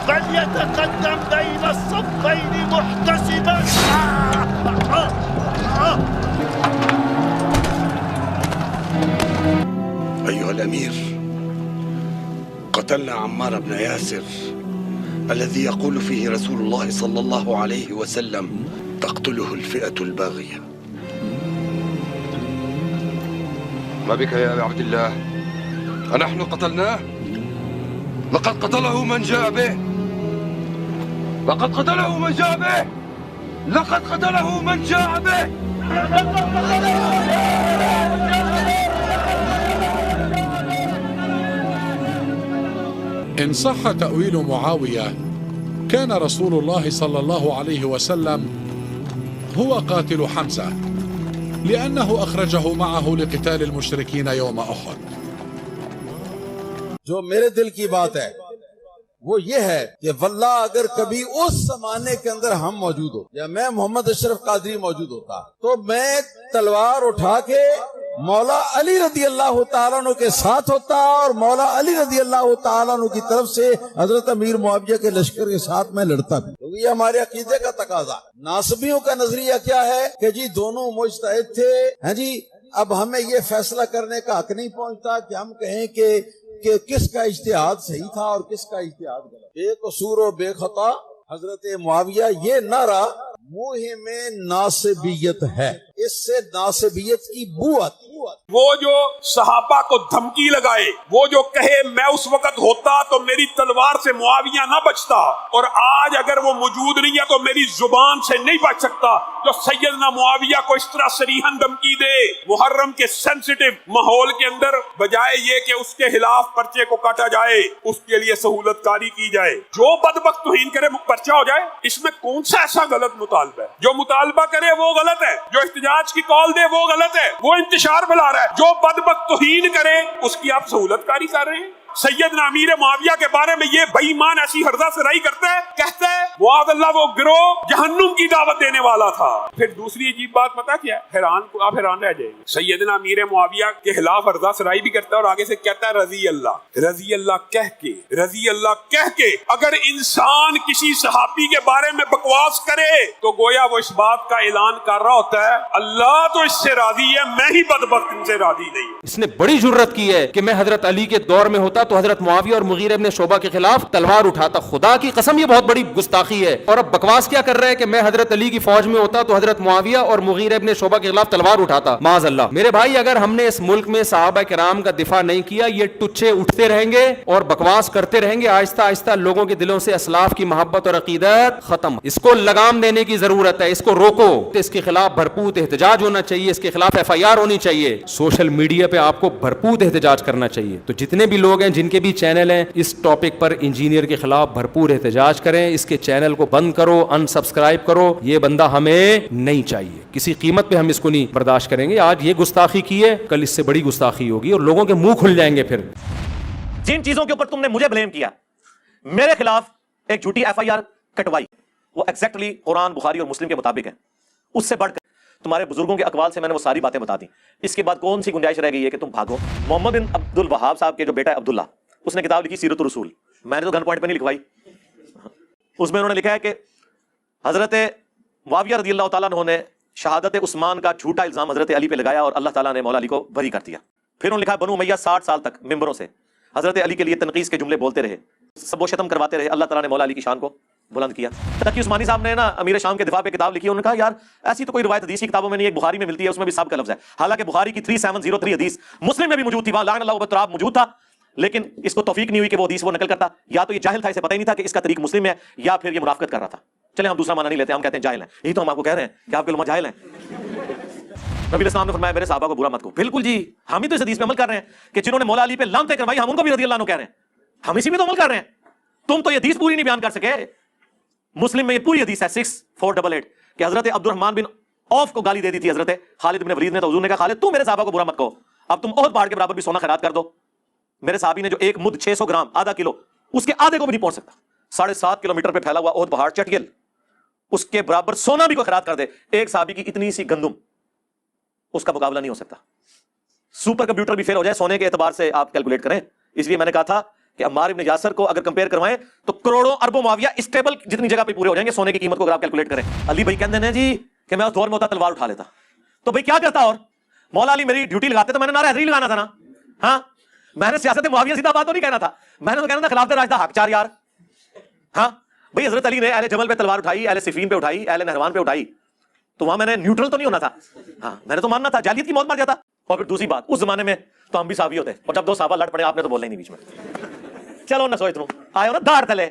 فليتقدم بين الصفين محتسبا. أيها الأمير، قتلنا عمار بن ياسر الذي يقول فيه رسول الله صلى الله عليه وسلم تقتله الفئة الباغية. ما بك يا أبا عبد الله؟ أنحن قتلناه؟ لقد قتله من جاء به. لقد قتله من جاء به. لقد قتله من جاء به. إن صح تأويل معاوية، كان رسول الله صلى الله عليه وسلم هو قاتل حمزة، لأنه أخرجه معه لقتال المشركين يوم أحد. جو میرے دل کی بات ہے وہ یہ ہے کہ واللہ اگر کبھی اس زمانے کے اندر ہم موجود ہو یا میں محمد اشرف قادری موجود ہوتا تو میں تلوار اٹھا کے مولا علی رضی اللہ تعالیٰ عنہ کے ساتھ ہوتا اور مولا علی رضی اللہ تعالیٰ عنہ کی طرف سے حضرت امیر معاویہ کے لشکر کے ساتھ میں لڑتا بھی، کیونکہ یہ ہمارے عقیدے کا تقاضا۔ ناصبیوں کا نظریہ کیا ہے کہ جی دونوں مجتہد تھے، ہاں جی اب ہمیں یہ فیصلہ کرنے کا حق نہیں پہنچتا کہ ہم کہیں کہ کس کا اجتہاد صحیح تھا اور کس کا اجتہاد غلط۔ بے قصور و بے خطا حضرت معاویہ، یہ نعرہ مہم ناصبیت ہے، اس سے ناصبیت کی بو آتی۔ وہ جو صحابہ کو دھمکی لگائے، وہ جو کہے میں اس وقت ہوتا تو میری تلوار سے معاویہ نہ بچتا، اور آج اگر وہ موجود نہیں ہے تو میری زبان سے نہیں بچ سکتا، جو سیدنا معاویہ کو اس طرح صریحاً دھمکی دے محرم کے سینسیٹیو ماحول کے اندر، بجائے یہ کہ اس کے خلاف پرچے کو کاٹا جائے، اس کے لیے سہولت کاری کی جائے، جو بدبخت توہین کرے پرچہ ہو جائے، اس میں کون سا ایسا غلط مطالبہ ہے؟ جو مطالبہ کرے وہ غلط ہے، جو احتجاج کی کال دے وہ غلط ہے، وہ انتشار پھیلا رہا ہے، جو بدبخت توہین کرے اس کی آپ سہولت کاری کر رہے ہیں۔ سیدنا امیر معاویہ کے بارے میں یہ بے ایمان ایسی ہرزہ سرائی کرتا ہے، کہتا ہے معاذ اللہ وہ گروہ جہنم کی دعوت دینے والا تھا۔ پھر دوسری عجیب بات پتہ کیا ہے؟ آپ حیران رہ جائیں گے، سیدنا امیر معاویہ کے خلاف ہرزہ سرائی بھی کرتا ہے اور آگے سے کہتا ہے رضی اللہ کہہ کے اگر انسان کسی صحابی کے بارے میں بکواس کرے تو گویا وہ اس بات کا اعلان کر رہا ہوتا ہے اللہ تو اس سے راضی ہے، میں ہی بدبخت ان سے راضی نہیں۔ اس نے بڑی جرت کی ہے کہ میں حضرت علی کے دور میں ہوتا تو حضرت معاویہ اور مغیرہ ابن شعبہ کے خلاف تلوار اٹھاتا۔ خدا کی قسم یہ بہت بڑی گستاخی ہے، اور اب بکواس کیا کر رہا ہے کہ میں حضرت علی کی فوج میں ہوتا تو حضرت معاویہ اور مغیرہ ابن شعبہ کے خلاف تلوار اٹھاتا۔ معاذ اللہ۔ میرے بھائی اگر ہم نے اس ملک میں صحابہ کرام کا دفاع نہیں کیا، یہ ٹچے اٹھتے رہیں گے اور بکواس کرتے رہیں گے، آہستہ آہستہ لوگوں کے دلوں سے اسلاف کی محبت اور عقیدت ختم۔ اس کو لگام دینے کی ضرورت ہے، اس کو روکو، اس کے خلاف بھرپور احتجاج ہونا چاہیے، اس کے خلاف FIR ہونی چاہیے، سوشل میڈیا پہ آپ کو بھرپور احتجاج کرنا چاہیے۔ تو جتنے بھی لوگ ہیں جن کے بھی چینل ہیں اس ٹاپک پر انجینئر کے خلاف بھرپور احتجاج کریں، اس کے چینل کو بند کرو، ان سبسکرائب کرو، یہ بندہ ہمیں نہیں چاہیے، کسی قیمت پہ ہم اس کو نہیں برداشت کریں گے۔ آج یہ گستاخی کی ہے، کل اس سے بڑی گستاخی ہوگی اور لوگوں کے منہ کھل جائیں گے۔ پھر جن چیزوں کے اوپر تم نے مجھے بلیم کیا، میرے خلاف ایک جھوٹی FIR کٹوائی، وہ ایگزیکٹلی قرآن بخاری اور مسلم کے مطابق ہے، اس سے بڑھ کر تمہارے بزرگوں کے اقوال سے میں نے وہ ساری باتیں بتا دی۔ اس کے بعد کون سی گنجائش رہ گئی ہے کہ تم بھاگو؟ محمد بن عبد الوہاب صاحب کے جو بیٹا ہے عبداللہ، اس نے کتاب لکھی سیرت الرسول، میں نے تو گن پوائنٹ پہ نہیں لکھوائی، اس میں انہوں نے لکھا ہے کہ حضرت معاویہ رضی اللہ تعالیٰ عنہ نے شہادت عثمان کا جھوٹا الزام حضرت علی پہ لگایا اور اللہ تعالیٰ نے مولا علی کو بری کر دیا۔ پھر انہوں نے لکھا بنو امیہ 60 سال تک ممبروں سے حضرت علی کے لیے تنقیص کے جملے بولتے رہے، سب و شتم کرواتے رہے، اللہ تعالیٰ نے مولا علی کی شان کو بلند کیا۔ تقی عثمانی صاحب نے نا امیر شام کے دفاع پہ کتاب لکھی، انہوں نے کہا یار ایسی تو کوئی روایت حدیث کی کتابوں میں نہیں، ایک بخاری میں ملتی ہے، اس میں بھی سب کا لفظ ہے، حالانکہ بخاری کی 3703 حدیث مسلم میں بھی موجود تھی، وہاں لعن اللہ وبالتراب موجود تھا، لیکن اس کو توفیق نہیں ہوئی کہ وہ حدیث وہ نقل کرتا، یا تو یہ جاہل تھا، اسے پتہ ہی نہیں تھا کہ اس کا طریق مسلم ہے، یا پھر یہ منافقت کر رہا تھا۔ چلے ہم دوسرا معنی نہیں لیتے، ہم کہتے ہیں جاہل ہیں، یہی تو ہم آپ کو کہہ رہے ہیں کہ آپ کے علماء جاہل ہیں۔ نبی اسلام نے فرمایا میرے صحابہ کو برا مت کو، بالکل جی، ہم ہی تو اس حدیث پہ عمل کر رہے ہیں کہ جنہوں نے مولا علی پہ لعنتیں کروائی ہم ان کو بھی رضی اللہ عنہ کہہ رہے ہیں، ہم اسی میں تو عمل کر رہے ہیں۔ تم تو یہ حدیث پوری نہیں بیان کر سکے، مسلم میں یہ پوری حدیث ہے 6488 کہ حضرت عبد الرحمن بن عوف کو گالی دے دی تھی حضرت خالد بن ولید نے، تو حضور نے کہا خالد تو میرے صحابہ کو برا مت کہو، اب تم احد پہاڑ کے برابر بھی سونا خیرات کر دو۔ میرے صحابی نے جو ایک مد 600 گرام آدھا کلو، اس کے آدھے کو بھی نہیں پہنچ سکتا، 7.5 کلومیٹر پہ پھیلا ہوا احد پہاڑ چٹیل، اس کے برابر سونا بھی کوئی خیرات کر دے، ایک صحابی کی اتنی سی گندم، اس کا مقابلہ نہیں ہو سکتا۔ سپر کمپیوٹر بھی فیل ہو جائے سونے کے اعتبار سے آپ کیلکولیٹ کریں، اس لیے میں نے کہا تھا کہ عمار ابن یاسر کو اگر کمپیئر کروائیں تو کروڑوں اربوں معاویہ اسٹیبل جتنی جگہ پہ پورے ہو جائیں گے سونے کی قیمت کو اگر آپ کیلکولیٹ کریں. علی بھائی کہتے ہیں جی کہ میں اس دور میں ہوتا تلوار اٹھا لیتا, تو بھائی کیا کرتا, اور مولا علی میری ڈیوٹی لگاتے تو میں نے نعرہ حیدری لگانا تھا نا. ہاں میں نے سیاست معاویہ سیدھا بات تو نہیں کہنا تھا, میں نے تو کہنا تھا خلافت راشدہ حق چار یار. ہاں بھائی حضرت علی نے اہل جمل پہ تلوار اٹھائی, اہل صفین پہ اٹھائی, اہل نہروان پہ اٹھائی, تو وہاں میں نے نیوٹرل تو نہیں ہونا تھا. ہاں میں نے تو ماننا تھا جاہلیت کی موت مر جاتا. اور پھر دوسری بات, اس زمانے میں تو ہم بھی صحابی ہوتے, اور جب دو صحابہ لڑ پڑے آپ نے تو بولنا ہی نہیں بیچ میں. چلو نہ سوچ لوں آئے ہو نا دار تلے.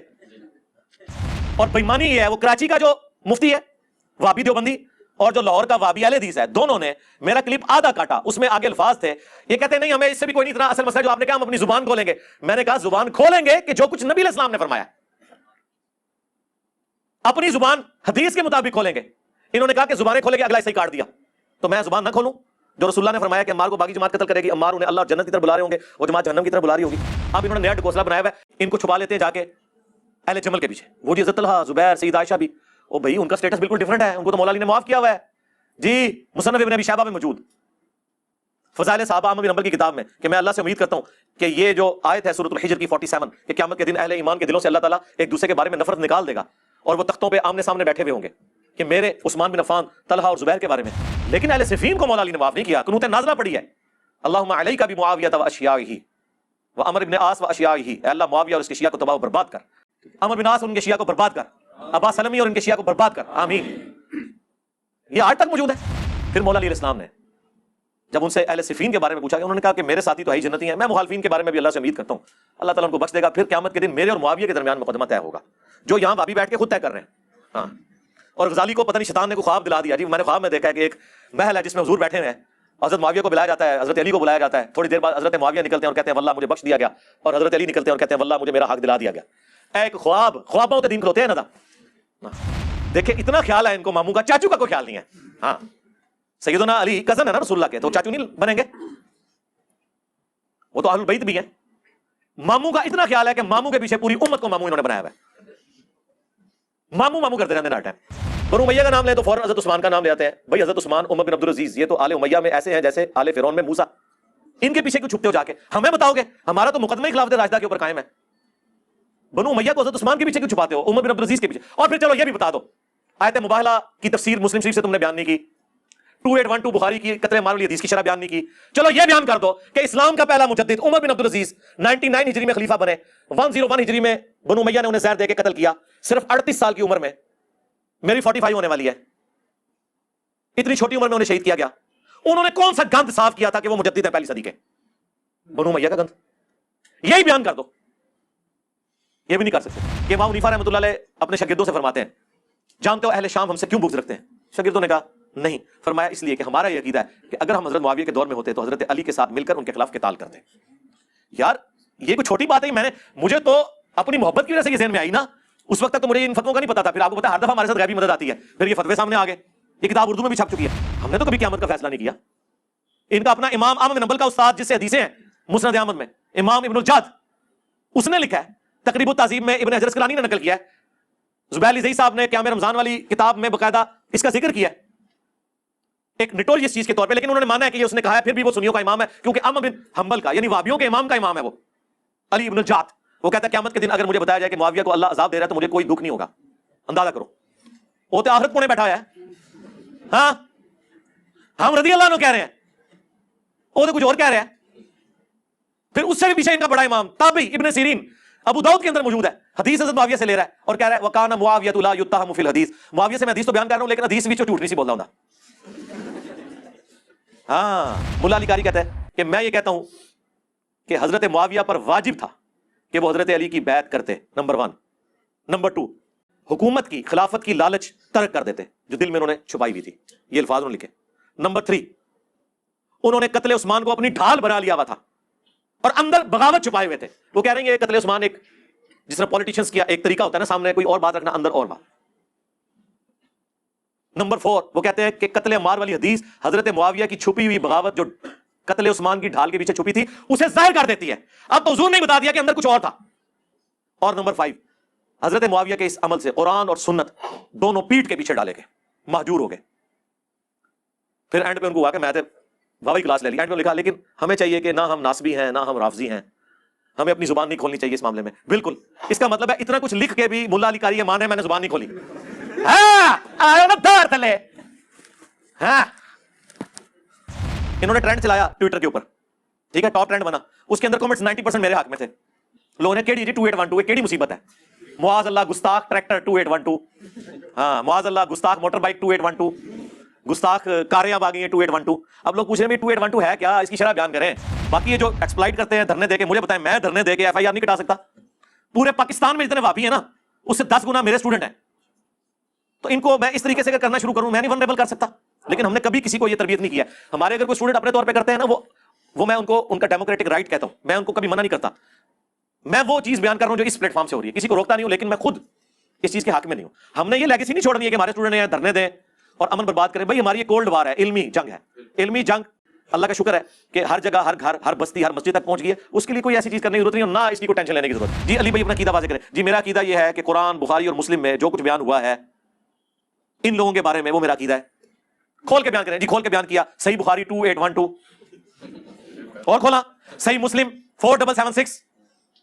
اور بےمانی یہ ہے, وہ کراچی کا جو مفتی ہے وابی دیوبندی اور جو لاہور کا وابی اہل حدیث ہے, دونوں نے میرا کلپ آدھا کاٹا, اس میں آگے الفاظ تھے, یہ کہتے ہیں نہیں ہمیں اس سے بھی کوئی نہیں, اتنا اصل مسئلہ جو آپ نے کہا ہم اپنی زبان کھولیں گے. میں نے کہا زبان کھولیں گے کہ جو کچھ نبی علیہ السلام نے فرمایا اپنی زبان حدیث کے مطابق کھولیں گے. انہوں نے کہا کہ زبانیں کھولیں گے, اگلا ایسے ہی کاٹ دیا. تو میں زبان نہ کھولوں جو رسول اللہ نے فرمایا کہ عمار کو باقی جماعت قتل کرے گی, عمار انہیں اللہ جنت کی طرف بلا رہے ہوں گے, وہ جماعت جہنم کی طرف بلا رہی ہوگی. اب انہوں نے نیا ڈکوسلا بنایا ہوا ہے, ان کو چھپا لیتے ہیں جا کے اہل جمل کے پیچھے. وہ جی حضرت طلحہ, زبیر, سید عائشہ بھی, او بھائی ان کا سٹیٹس بالکل ڈیفرنٹ ہے, ان کو تو مولا علی نے معاف کیا ہوا ہے جی. مصنف ابن ابی شیبہ میں موجود فضائل صحابہ احمد بن حنبل کی کتاب میں, کہ میں اللہ سے امید کرتا ہوں کہ یہ جو آیت ہے سورۃ الحجر کی 47 کہ قیامت کے دن اہل ایمان کے دلوں سے اللہ تعالیٰ ایک دوسرے کے بارے میں نفرت نکال دے گا, اور وہ تختوں پہ آمنے سامنے بیٹھے ہوئے ہوں گے کہ میرے عثمان بن عفان, طلحہ اور زبیر کے بارے میں. لیکن اہل صفین کو مولا علی نے معاف نہیں کیا, قنوت نازلہ پڑھی ہے, اللہم علیک بمعاویہ واشیاعہ وعمر بن عاص واشیاعہ, اے اللہ معاویہ اور اس کے شیعہ کو تباہ و برباد کر, عمر بن عاص اور ان کے شیعہ کو برباد کر, ابا سلمی اور ان کے شیعہ کو برباد کر, آمین. یہ آج تک موجود ہے. پھر مولا علی علیہ السلام نے جب ان سے اہل صفین کے بارے میں پوچھا گیا, انہوں نے کہا کہ میرے ساتھی تو ہی جنتی ہیں, میں مخالفین کے بارے میں بھی اللہ سے امید کرتا ہوں اللہ تعالیٰ ان کو بخش دے گا. پھر قیامت کے دن میرے اور معاویہ کے درمیان مقدمہ طے ہوگا, جو یہاں بابی بیٹھ کے خود طے کر رہے ہیں. ہاں اور غزالی کو پتہ نہیں شیطان نے کو خواب دلا دیا جی, میں نے خواب میں دیکھا ہے کہ ایک محل ہے جس میں حضور بیٹھے ہوئے ہیں, حضرت معاویہ کو بلایا جاتا ہے, حضرت علی کو بلایا جاتا ہے, تھوڑی دیر بعد حضرت معاویہ نکلتے ہیں اور کہتے ہیں واللہ مجھے بخش دیا گیا, اور حضرت علی نکلتے ہیں اور کہتے ہیں واللہ مجھے میرا حق دلا دیا گیا. ایک خواب, خوابوں کے دن کھلوتے ہیں نا. دیکھیں اتنا خیال ہے ان کو ماموں کا, چاچو کا کوئی خیال نہیں ہے. ہاں سیدنا علی کزن ہے نا رسول اللہ کے, تو چاچو نہیں بنیں گے, وہ تو اہل البیت بھی ہیں. ماموں کا اتنا خیال ہے کہ ماموں کے پیچھے پوری امت کو ماموں انہوں نے بنایا ہوا ہے, ماموں ماموں کرتے رہتے ہیں ہر ٹائم. بنو امیہ کا نام لیں تو فوراً حضرت عثمان کا نام لے آتے ہیں. بھائی حضرت عثمان, عمر بن عبدالعزیز, یہ تو آل امیہ میں ایسے ہیں جیسے آل فرعون میں موسیٰ. ان کے پیچھے کیوں چھپتے ہو جا کے, ہمیں بتاؤ گے, ہمارا تو مقدمہ خلافت راشدہ کے اوپر قائم ہے. بنو امیہ کو حضرت عثمان کے پیچھے کیوں چھپاتے ہو, عمر بن عبدالعزیز کے پیچھے. اور پھر چلو یہ بھی بتا دو, آیت مباہلہ کی تفسیر مسلم شریف سے تم نے بیان نہیں کی, 2812 بخاری کی قتل عمار والی حدیث کی شرح بیان نہیں کی. چلو یہ بیان کر دو کہ اسلام کا پہلا مجدد عمر بن عبدالعزیز 99 ہجری میں خلیفہ بنے, 101 ہجری میں بنو امیہ نے انہیں زہر دے کے قتل کیا, صرف 38 سال کی عمر میں, میری 45 ہونے والی ہے, اتنی چھوٹی عمر میں انہیں شہید کیا گیا. انہوں نے کون سا گند صاف کیا تھا کہ وہ مجدد ہیں پہلی صدی کے؟ بنو امیہ کا گند. یہی بیان کر دو. یہ بھی نہیں کر سکتے. کہ امام حنیفہ رحمۃ اللہ علیہ اپنے شاگردوں سے فرماتے ہیں, جانتے ہو اہل شام ہم سے کیوں بغض رکھتے ہیں؟ شاگردوں نے کہا نہیں. فرمایا اس لیے کہ ہمارا یہ عقیدہ ہے کہ اگر ہم حضرت معاویہ کے دور میں ہوتے تو حضرت علی کے ساتھ مل کر ان کے خلاف قتال کرتے. یار یہ کوئی چھوٹی بات ہے, میں نے, مجھے تو اپنی محبت کی وجہ سے یہ ذہن میں آئی نا, اس وقت تک تو مجھے ان فتووں کا نہیں پتا تھا. پھر آپ کو پتا ہر دفعہ ہمارے ساتھ غیبی مدد آتی ہے, پھر یہ فتوے سامنے آ گئے, یہ کتاب اردو میں بھی چھپ چکی ہے. ہم نے تو کبھی قیامت کا فیصلہ نہیں کیا. ان کا اپنا امام احمد بن حنبل کا استاد جس سے حدیثیں ہیں مسند احمد میں, امام ابن الجاد, اس نے لکھا ہے, تقریب التہذیب میں ابن حجر اسقلانی نے نقل کیا ہے, زبیر علی زئی صاحب نے قیام رمضان والی کتاب میں باقاعدہ اس کا ذکر کیا ہے ایک نٹوریس چیز کے طور پہ, لیکن انہوں نے مانا ہے کہ یہ اس نے کہا ہے, پھر بھی وہ سنیوں کا امام ہے, کیونکہ احمد بن حنبل کا یعنی وہابیوں کے امام کا امام ہے وہ علی ابن الجاد. وہ کہتا ہے قیامت کے دن اگر مجھے بتایا جائے کہ معاویہ کو اللہ عذاب دے رہا ہے تو مجھے کوئی دکھ نہیں ہوگا. اندازہ کرو, وہ تو آخرت کونے بیٹھا ہے. ہاں ہم رضی اللہ عنہ کہہ رہے ہیں, وہ تو کچھ اور کہہ رہے ہیں. پھر اس سے بھی پیچھے ان کا بڑا امام تابعی ابن سیرین, ابو داؤد کے اندر موجود ہے, حدیث حضرت معاویہ سے لے رہا ہے اور کہہ رہا ہے وکان معاویہ لا یتهم فی الحدیث, معاویہ سے میں حدیث تو بیان کر رہا ہوں لیکن حدیث بھی جھوٹ نہیں سی بول رہا ہوں. ہاں ملا علی قاری کہتا ہے کہ میں یہ کہتا ہوں کہ حضرت معاویہ پر واجب تھا کہ وہ حضرت علی کی بیعت کرتے, نمبر 1. نمبر 2, حکومت کی, خلافت کی لالچ ترک کر دیتے جو دل میں انہوں نے چھپائی ہوئی تھی. یہ الفاظ انہوں نے لکھے. نمبر 3, انہوں نے قتل عثمان کو اپنی ڈھال بنا لیا ہوا تھا اور اندر بغاوت چھپائے ہوئے تھے. وہ کہہ رہے ہیں یہ قتل عثمان ایک, جس طرح پولیٹیشنز کیا ایک طریقہ ہوتا ہے نا, سامنے کوئی اور بات رکھنا, اندر اور بات. نمبر 4, وہ کہتے ہیں کہ قتل عمار والی حدیث حضرت معاویہ کی چھپی ہوئی بغاوت جو قتل عثمان کی ڈھال کے پیچھے چھپی تھی اسے ظاہر کر دیتی ہے. اب تو حضور نے بتا دیا کہ اندر کچھ اور تھا. اور نمبر 5, حضرت معاویہ کے اس عمل سے قرآن اور سنت دونوں پیٹ کے پیچھے ڈالے گئے, مہجور ہو گئے. پھر اینڈ پہ ان کو ہوا کہ میں واوی کلاس لے لی, اینڈ پہ لکھا لیکن ہمیں چاہیے کہ نہ ہم ناسبی ہیں نہ ہم رافضی ہیں, ہمیں اپنی زبان نہیں کھولنی چاہیے اس معاملے میں. بالکل. اس کا مطلب ہے اتنا کچھ لکھ کے بھی ملا علی قاری مان ہے میں نے زبان نہیں کھولی. ہاں انہوں نے ٹرینڈ چلایا ٹویٹر کے اوپر, ٹھیک ہے, ٹاپ ٹرینڈ بنا, اس کے اندر کمنٹس 90% میرے حق میں تھے. لوگوں نے کیڑی 2812 کیڑی مصیبت ہے, معاذ اللہ گستاخ ٹریکٹر 2812, ہاں معاذ اللہ گستاخ موٹر بائک 2812, گستاخ کاریں اب آ گئی ہیں 2812. اب لوگ پوچھ رہے ہیں 2812 ہے کیا, اس کی شرح بیان کریں. باقی یہ جو ایکسپلائٹ کرتے ہیں دھرنے دے کے, مجھے بتائیں میں دھرنے دے کے ایف آئی آر نہیں کٹا سکتا؟ پورے پاکستان میں جتنے وابی ہیں نا اس سے 10 گنا میرے اسٹوڈنٹ ہیں, تو ان کو میں اس طریقے سے اگر کرنا شروع کروں میں نہیں ونریبل کر سکتا. لیکن ہم نے کبھی کسی کو یہ تربیت نہیں کیا. ہمارے اگر کوئی اسٹوڈنٹ اپنے طور پہ کرتے ہیں نا وہ میں ان کو ان کا ڈیموکریٹک رائٹ کہتا ہوں, میں ان کو کبھی منع نہیں کرتا. میں وہ چیز بیان کر رہا ہوں جو اس پلیٹ فارم سے ہو رہی ہے, کسی کو روکتا نہیں ہوں, لیکن میں خود اس چیز کے حق میں نہیں ہوں. ہم نے یہ لیگیسی نہیں چھوڑنی ہے کہ ہمارے اسٹوڈنٹ ہیں دھرنے دیں اور امن برباد کریں. بھائی ہماری یہ کولڈ وار ہے, علمی جنگ ہے. علمی جنگ اللہ کا شکر ہے کہ ہر جگہ, ہر گھر, ہر بستی, ہر مسجد تک پہنچ گئی ہے. اس کے لیے کوئی ایسی چیز کرنے کی ضرورت نہیں اور نہ اس کی کوئی ٹینشن لینے کی ضرورت. جی علی بھائی اپنا عقیدہ واضح کریں. جی میرا عقیدہ یہ ہے کہ قرآن, بخاری اور مسلم میں جو کچھ بیان ہوا ہے ان لوگوں کے بارے میں وہ میرا عقیدہ ہے. کھول کے بیان کریں. جی کھول کے بیان کیا. صحیح بخاری 2812 اور کھولا. صحیح مسلم 4776.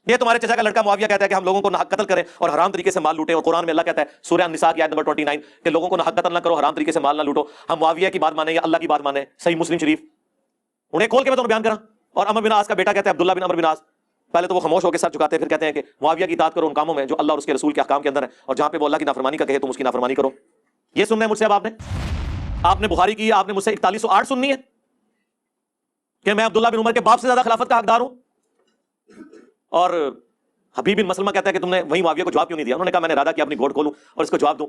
یہ تمہارے چچا کا لڑکا معاویہ کہتا ہے کہ ہم لوگوں کو ناحق قتل کریں اور حرام طریقے سے مال لوٹیں, اور قرآن میں اللہ کہتا ہے سورہ النساء کی آیت نمبر 29 کہ لوگوں کو ناحق قتل نہ کرو, حرام طریقے سے مال نہ لوٹو. ہم معاویہ کی بات مانیں یا اللہ کی بات مانیں؟ صحیح مسلم شریف انہیں کھول کے میں تمہیں بیان کرا. اور عمر بن عاص کا بیٹا کہتا ہے عبداللہ بن عمر بن عاص, پہلے تو وہ خاموش ہو کے سر جھکاتے ہیں, پھر کہتے ہیں کہ معاویہ کی اطاعت کرو ان کاموں میں جو اللہ اور اس کے رسول کے احکام کے اندر ہے, اور جہاں پہ وہ اللہ کی نافرمانی کا کہے تم اس کی نافرمانی کرو. یہ سننا ہے مجھ سے. اب آپ نے بخاری کی, آپ نے مجھ سے 4108 سننی ہے کہ میں عبداللہ بن عمر کے باپ سے زیادہ خلافت کا حقدار ہوں. اور حبیب بن مسلمہ کہتا ہے کہ تم نے وہی معاویہ کو جواب کیوں نہیں دیا؟ انہوں نے کہا میں نے ارادہ کیا اپنی گھوڑ کھولوں اور اس کو جواب دوں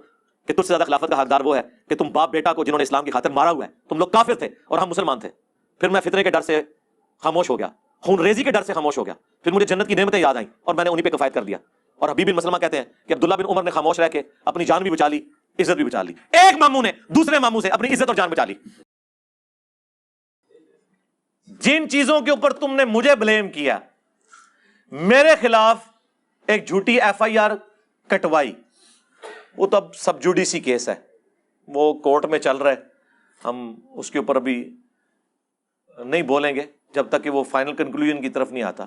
کہ تجھ سے زیادہ خلافت کا حقدار وہ ہے کہ تم باپ بیٹا کو جنہوں نے اسلام کی خاطر مارا ہوا ہے. تم لوگ کافر تھے اور ہم مسلمان تھے. پھر میں فتنے کے ڈر سے خاموش ہو گیا, خون ریزی کے ڈر سے خاموش ہو گیا. پھر مجھے جنت کی نعمتیں یاد آئیں اور میں نے انہی پہ کفایت کر دیا. اور حبیب بن مسلمہ کہتے ہیں کہ عبداللہ بن عمر نے خاموش رہ کے اپنی جان بھی بچا لی, عزت بھی بچا لی. ایک ماموں نے دوسرے ماموں سے اپنی عزت اور جان بچا لی. جن چیزوں کے اوپر تم نے مجھے بلیم کیا, میرے خلاف ایک جھوٹی ایف آئی آر کٹوائی, وہ تو اب سب جوڈیسی کیس ہے, وہ کورٹ میں چل رہا ہے. ہم اس کے اوپر ابھی نہیں بولیں گے جب تک کہ وہ فائنل کنکلوژن کی طرف نہیں آتا.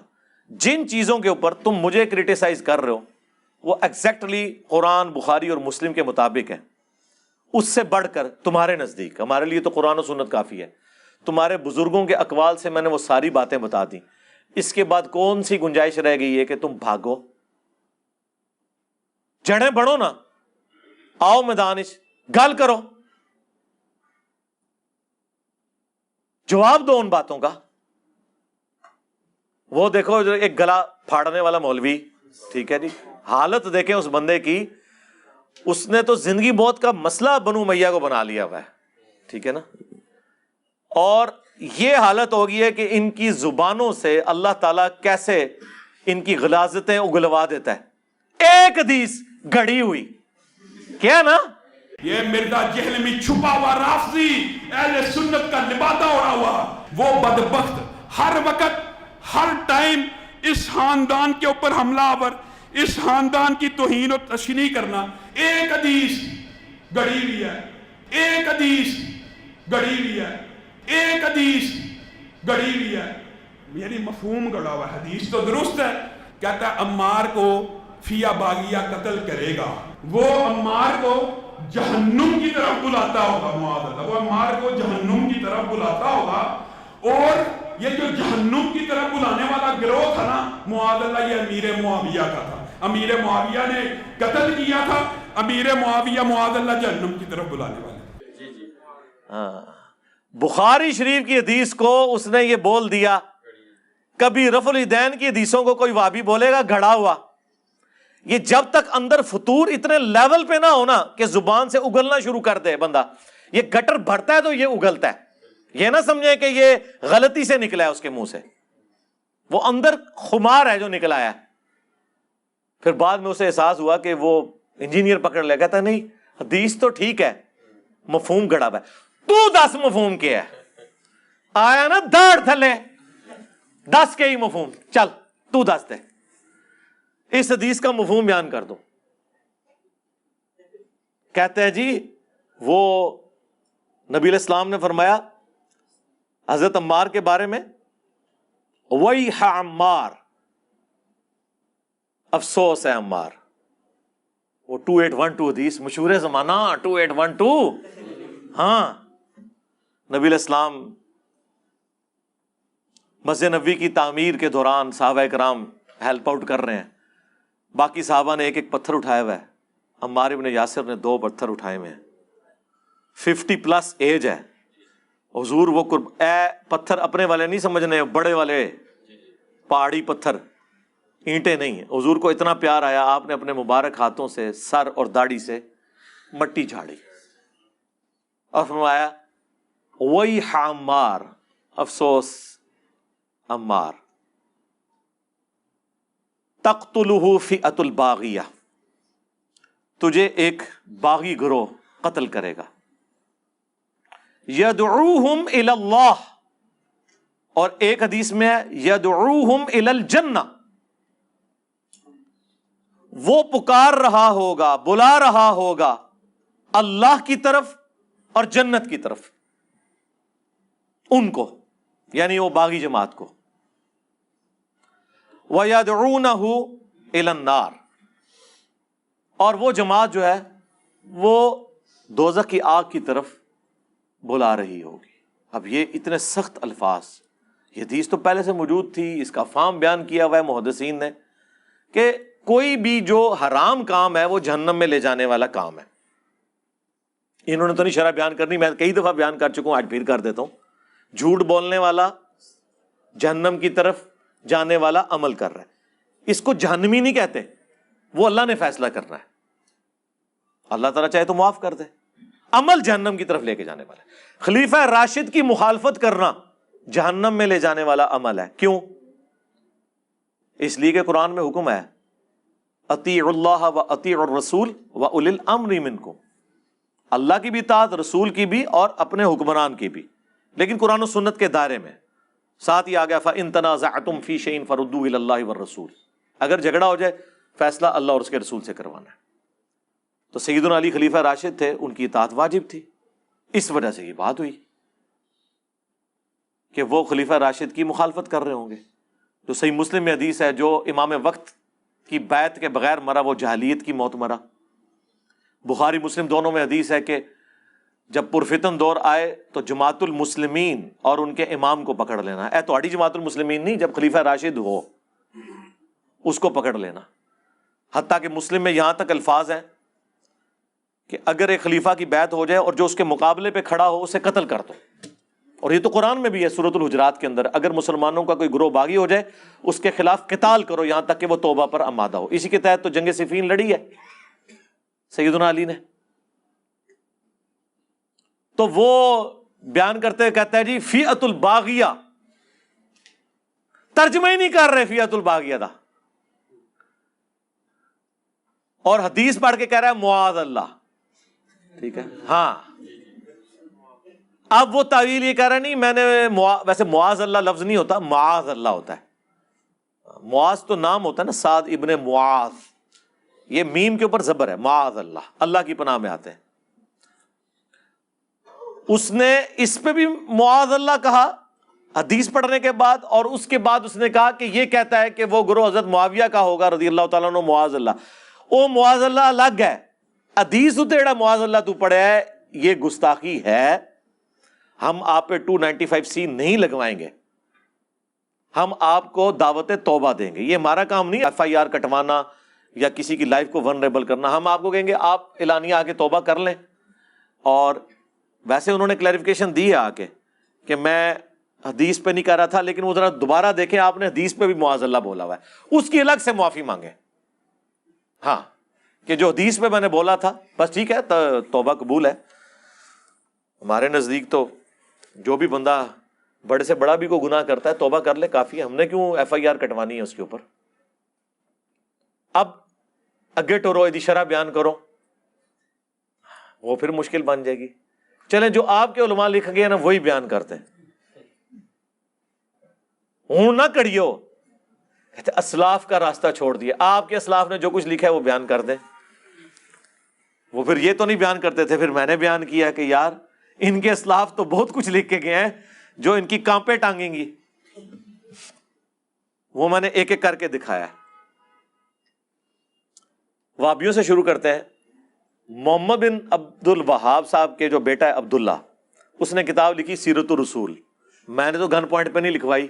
جن چیزوں کے اوپر تم مجھے کرٹیسائز کر رہے ہو وہ ایگزیکٹلی قرآن, بخاری اور مسلم کے مطابق ہے. اس سے بڑھ کر تمہارے نزدیک, ہمارے لیے تو قرآن و سنت کافی ہے, تمہارے بزرگوں کے اقوال سے میں نے وہ ساری باتیں بتا دی. اس کے بعد کون سی گنجائش رہ گئی ہے کہ تم بھاگو؟ جڑیں بڑھو نا, آؤ میدان گل کرو, جواب دو ان باتوں کا. وہ دیکھو جو ایک گلا پھاڑنے والا مولوی, ٹھیک ہے جی, حالت دیکھیں اس بندے کی, اس نے تو زندگی موت کا مسئلہ بنو امیہ کو بنا لیا ہوا ہے, ٹھیک ہے نا. اور یہ حالت ہوگی ہے کہ ان کی زبانوں سے اللہ تعالیٰ کیسے ان کی غلاظتیں اگلوا دیتا ہے. ایک حدیث گھڑی ہوئی کیا نا, یہ مرزا جہلمی چھپا ہوا رافضی اہل سنت کا لبادہ اڑا ہوا وہ بدبخت ہر وقت ہر ٹائم اس خاندان کے اوپر حملہ آور, اس خاندان کی توہین و تشنیع کرنا. ایک حدیث گڑی ہوئی ہے, ایک حدیث گڑی ہوئی ہے, ایک حدیث گڑی ہوئی ہے. یعنی مفہوم گڑا ہوا. حدیث تو درست ہے, کہتا ہے عمار کو فیا باغیہ قتل کرے گا, وہ عمار کو جہنم کی طرف بلاتا ہوگا. معاذ اللہ, وہ عمار کو جہنم کی طرف بلاتا ہوگا. اور یہ جو جہنم کی طرف بلانے والا گروہ تھا نا, معاذ اللہ, یہ امیر معاویہ کا تھا. امیر معاویہ نے قتل کیا تھا. امیر معاویہ معاذ اللہ جہنم کی طرف بلانے والے. بخاری شریف کی حدیث کو اس نے یہ بول دیا. کبھی رفع الیدین کی حدیثوں کو کوئی وابی بولے گا گھڑا ہوا. یہ جب تک اندر فطور اتنے لیول پہ نہ ہونا کہ زبان سے اگلنا شروع کر دے بندہ, یہ گٹر بھرتا ہے تو یہ اگلتا ہے. یہ نہ سمجھے کہ یہ غلطی سے نکلا ہے اس کے منہ سے, وہ اندر خمار ہے جو نکلا ہے. پھر بعد میں اسے احساس ہوا کہ وہ انجینئر پکڑ لے, کہتا نہیں حدیث تو ٹھیک ہے, مفہوم گڑا ہوا ہے. تو 10 مفہوم کیا ہے, آیا نا داڑھ تھلے 10 کے ہی مفہوم, چل تو 10 دے, اس حدیث کا مفہوم بیان کر دو. کہتے ہیں جی وہ نبی علیہ السلام نے فرمایا حضرت عمار کے بارے میں, وَيْحَ عَمَّار, افسوس ہے عمار. وہ 2812 حدیث مشہور زمانہ 2812. ہاں نبی علیہ السلام مسجد نبوی کی تعمیر کے دوران صحابہ کرام ہیلپ آؤٹ کر رہے ہیں, باقی صحابہ نے ایک ایک پتھر اٹھایا ہوا ہے, عمار ابن یاسر نے 2 پتھر اٹھائے ہوئے ہیں, 50+ ایج ہے. حضور وہ پتھر اپنے والے نہیں سمجھنے, بڑے والے پہاڑی پتھر, اینٹیں نہیں. حضور کو اتنا پیار آیا, آپ نے اپنے مبارک ہاتھوں سے سر اور داڑھی سے مٹی جھاڑی اور فرمایا وہی عمار, افسوس عمار, تقتلہ فئۃ الباغیہ, تجھے ایک باغی گروہ قتل کرے گا. یدعوہم الی اللہ, اور ایک حدیث میں ہے یدعوہم الی الجنہ, وہ پکار رہا ہوگا, بلا رہا ہوگا اللہ کی طرف اور جنت کی طرف, ان کو یعنی وہ باغی جماعت کو. وَيَدْعُونَهُ إِلَى النَّارِ, اور وہ جماعت جو ہے وہ دوزخ کی آگ کی طرف بلا رہی ہوگی. اب یہ اتنے سخت الفاظ, یہ حدیث تو پہلے سے موجود تھی, اس کا فہم بیان کیا ہوا ہے محدثین نے کہ کوئی بھی جو حرام کام ہے وہ جہنم میں لے جانے والا کام ہے. انہوں نے تو نہیں شرح بیان کرنی, میں کئی دفعہ بیان کر چکا ہوں, آج پھر کر دیتا ہوں. جھوٹ بولنے والا جہنم کی طرف جانے والا عمل کر رہا ہے, اس کو جہنمی نہیں کہتے, وہ اللہ نے فیصلہ کرنا ہے. اللہ تعالیٰ چاہے تو معاف کر دے, عمل جہنم کی طرف لے کے جانے والا ہے. خلیفہ راشد کی مخالفت کرنا جہنم میں لے جانے والا عمل ہے. کیوں؟ اس لیے کہ قرآن میں حکم ہے اطیعوا اللہ و اطیعوا الرسول و اولی الامر منکم, اللہ کی بھی اطاعت, رسول کی بھی, اور اپنے حکمران کی بھی, لیکن قرآن و سنت کے دائرے میں. ساتھ ہی آ گیا فَإِن تَنَازَعْتُمْ فِي شَيْءٍ فَرُدُّوهُ إِلَى اللَّهِ وَالرَّسُولِ, اگر جھگڑا ہو جائے فیصلہ اللہ اور اس کے رسول سے کروانا ہے. تو سیدنا علی خلیفہ راشد تھے, ان کی اطاعت واجب تھی, اس وجہ سے یہ بات ہوئی کہ وہ خلیفہ راشد کی مخالفت کر رہے ہوں گے. تو صحیح مسلم میں حدیث ہے جو امام وقت کی بیعت کے بغیر مرا وہ جاہلیت کی موت مرا. بخاری مسلم دونوں میں حدیث ہے کہ جب پرفتن دور آئے تو جماعت المسلمین اور ان کے امام کو پکڑ لینا. اے تہاڈی جماعت المسلمین نہیں, جب خلیفہ راشد ہو اس کو پکڑ لینا. حتیٰ کہ مسلم میں یہاں تک الفاظ ہیں کہ اگر ایک خلیفہ کی بیعت ہو جائے اور جو اس کے مقابلے پہ کھڑا ہو اسے قتل کر دو. اور یہ تو قرآن میں بھی ہے سورۃ الحجرات کے اندر, اگر مسلمانوں کا کوئی گروہ باغی ہو جائے اس کے خلاف قتال کرو یہاں تک کہ وہ توبہ پر آمادہ ہو. اسی کے تحت تو جنگ صفین لڑی ہے سیدنا علی نے. تو وہ بیان کرتے کہتا ہے جی فئۃ الباغیہ, ترجمہ ہی نہیں کر رہے فئۃ الباغیہ دا, اور حدیث پڑھ کے کہہ رہا ہے معاذ اللہ. ٹھیک ہے, ہاں اب وہ تعویل یہ کہہ رہا ہے نہیں میں نے ویسے معاذ اللہ لفظ نہیں ہوتا, معاذ اللہ ہوتا ہے. معاذ تو نام ہوتا ہے نا, سعد ابن معاذ, یہ میم کے اوپر زبر ہے, معاذ اللہ, اللہ کی پناہ میں آتے ہیں. اس نے اس پہ بھی معاذ اللہ کہا حدیث پڑھنے کے بعد, اور اس کے بعد اس نے کہا کہ یہ کہتا ہے کہ وہ گروہ حضرت معاویہ کا ہوگا رضی اللہ تعالیٰ عنہ. معاذ اللہ, او معاذ اللہ الگ ہے, حدیث تو تیرا معاذ اللہ تو پڑھے ہے, یہ گستاخی ہے. ہم آپ پہ 295C نہیں لگوائیں گے, ہم آپ کو دعوت توبہ دیں گے. یہ ہمارا کام نہیں FIR کٹوانا یا کسی کی لائف کو ورنریبل کرنا. ہم آپ کو کہیں گے آپ اعلانیہ آ کے توبہ کر لیں. اور ویسے انہوں نے کلیریفیکیشن دی ہے آ کے کہ میں حدیث پہ نہیں کہہ رہا تھا, لیکن وہ ذرا دوبارہ دیکھیں, آپ نے حدیث پہ بھی معاذ اللہ بولا ہوا ہے, اس کی الگ سے معافی مانگیں. ہاں کہ جو حدیث پہ میں نے بولا تھا بس ٹھیک ہے, توبہ قبول ہے. ہمارے نزدیک تو جو بھی بندہ بڑے سے بڑا بھی کوئی گناہ کرتا ہے توبہ کر لے کافی ہے. ہم نے کیوں FIR کٹوانی ہے اس کے اوپر؟ اب اگے ٹورو دی شرح بیان کرو, وہ پھر مشکل بن جائے گی. چلیں جو آپ کے علماء لکھ گئے نا وہی بیان کرتے ہیں. ہوں نہ کڑیو, کہتے اسلاف کا راستہ چھوڑ دیا. آپ کے اسلاف نے جو کچھ لکھا ہے وہ بیان کر دیں. وہ پھر یہ تو نہیں بیان کرتے تھے, پھر میں نے بیان کیا کہ یار ان کے اسلاف تو بہت کچھ لکھ کے گئے ہیں جو ان کی کانپیں ٹانگیں گی. وہ میں نے ایک ایک کر کے دکھایا. وہابیوں سے شروع کرتے ہیں. محمد بن عبد الوہاب صاحب کے جو بیٹا ہے عبداللہ، اس نے کتاب لکھی سیرت الرسول. میں نے تو گن پوائنٹ پہ نہیں لکھوائی،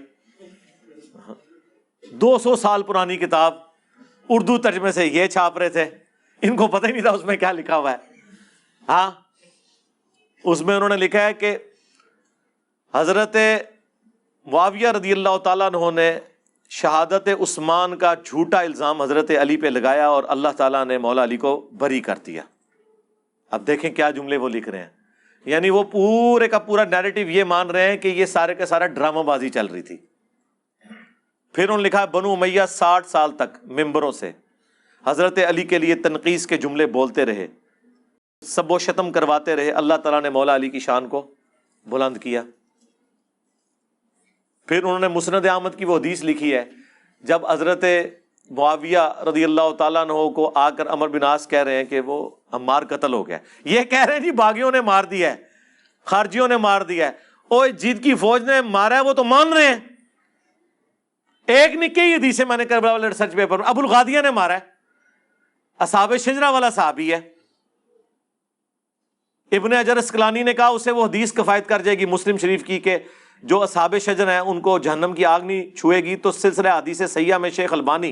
200 سال پرانی کتاب، اردو ترجمے سے یہ چھاپ رہے تھے، ان کو پتہ ہی نہیں تھا اس میں کیا لکھا ہوا ہے. ہاں، اس میں انہوں نے لکھا ہے کہ حضرت معاویہ رضی اللہ تعالیٰ عنہ نے شہادت عثمان کا جھوٹا الزام حضرت علی پہ لگایا اور اللہ تعالیٰ نے مولا علی کو بری کر دیا. اب دیکھیں کیا جملے وہ لکھ رہے ہیں، یعنی وہ پورے کا پورا نیریٹو یہ مان رہے ہیں کہ یہ سارے کا سارا ڈرامہ بازی چل رہی تھی. پھر انہوں نے لکھا بنو امیہ 60 سال تک ممبروں سے حضرت علی کے لیے تنقیص کے جملے بولتے رہے، سب و شتم کرواتے رہے، اللہ تعالیٰ نے مولا علی کی شان کو بلند کیا. پھر انہوں نے مسند احمد کی وہ حدیث لکھی ہے جب حضرت معاویہ رضی اللہ تعالیٰ عنہ کو آ کر عمرو بن عاص کہہ رہے ہیں کہ وہ عمار قتل ہو گیا، یہ کہہ رہے ہیں جی باغیوں نے مار دیا ہے، خارجیوں نے مار دیا ہے. اوے جیت کی فوج نے مارا ہے وہ تو مان رہے ہیں. ایک نکی ہی حدیث ہے میں نے کربلا والے ریسرچ پیپر میں، ابو الغادیہ نے مارا ہے، اصحاب شجرہ والا صحابی ہے. ابن حجر اسقلانی نے کہا اسے وہ حدیث کفایت کر جائے گی مسلم شریف کی کہ جو اصحاب شجر ہیں ان کو جہنم کی آگ نہیں چھوئے گی. تو سلسلہ حدیث صحیحہ میں شیخ البانی،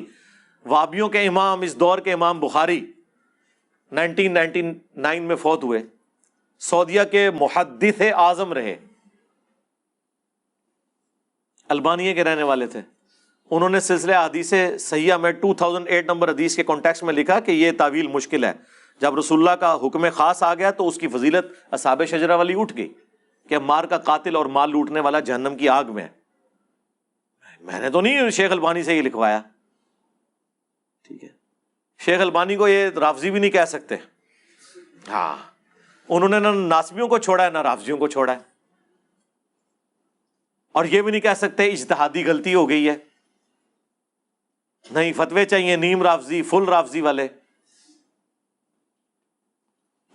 وہابیوں کے امام، اس دور کے امام بخاری 1999 میں فوت ہوئے، سعودیہ کے محدث اعظم رہے، البانیہ کے رہنے والے تھے. انہوں نے سلسلہ حدیث صحیحہ میں 2008 نمبر حدیث کے کانٹیکسٹ میں لکھا کہ یہ تعویل مشکل ہے. جب رسول اللہ کا حکم خاص آ گیا تو اس کی فضیلت اصحاب شجرہ والی اٹھ گئی کہ مار کا قاتل اور مال لوٹنے والا جہنم کی آگ میں ہے. میں نے تو نہیں شیخ البانی سے یہ لکھوایا. ٹھیک ہے، شیخ البانی کو یہ رافضی بھی نہیں کہہ سکتے. ہاں، انہوں نے نہ ناسبیوں کو چھوڑا ہے نہ رافضیوں کو چھوڑا ہے، اور یہ بھی نہیں کہہ سکتے اجتہادی غلطی ہو گئی ہے. نہیں، فتوے چاہیے نیم رافضی، فل رافضی والے.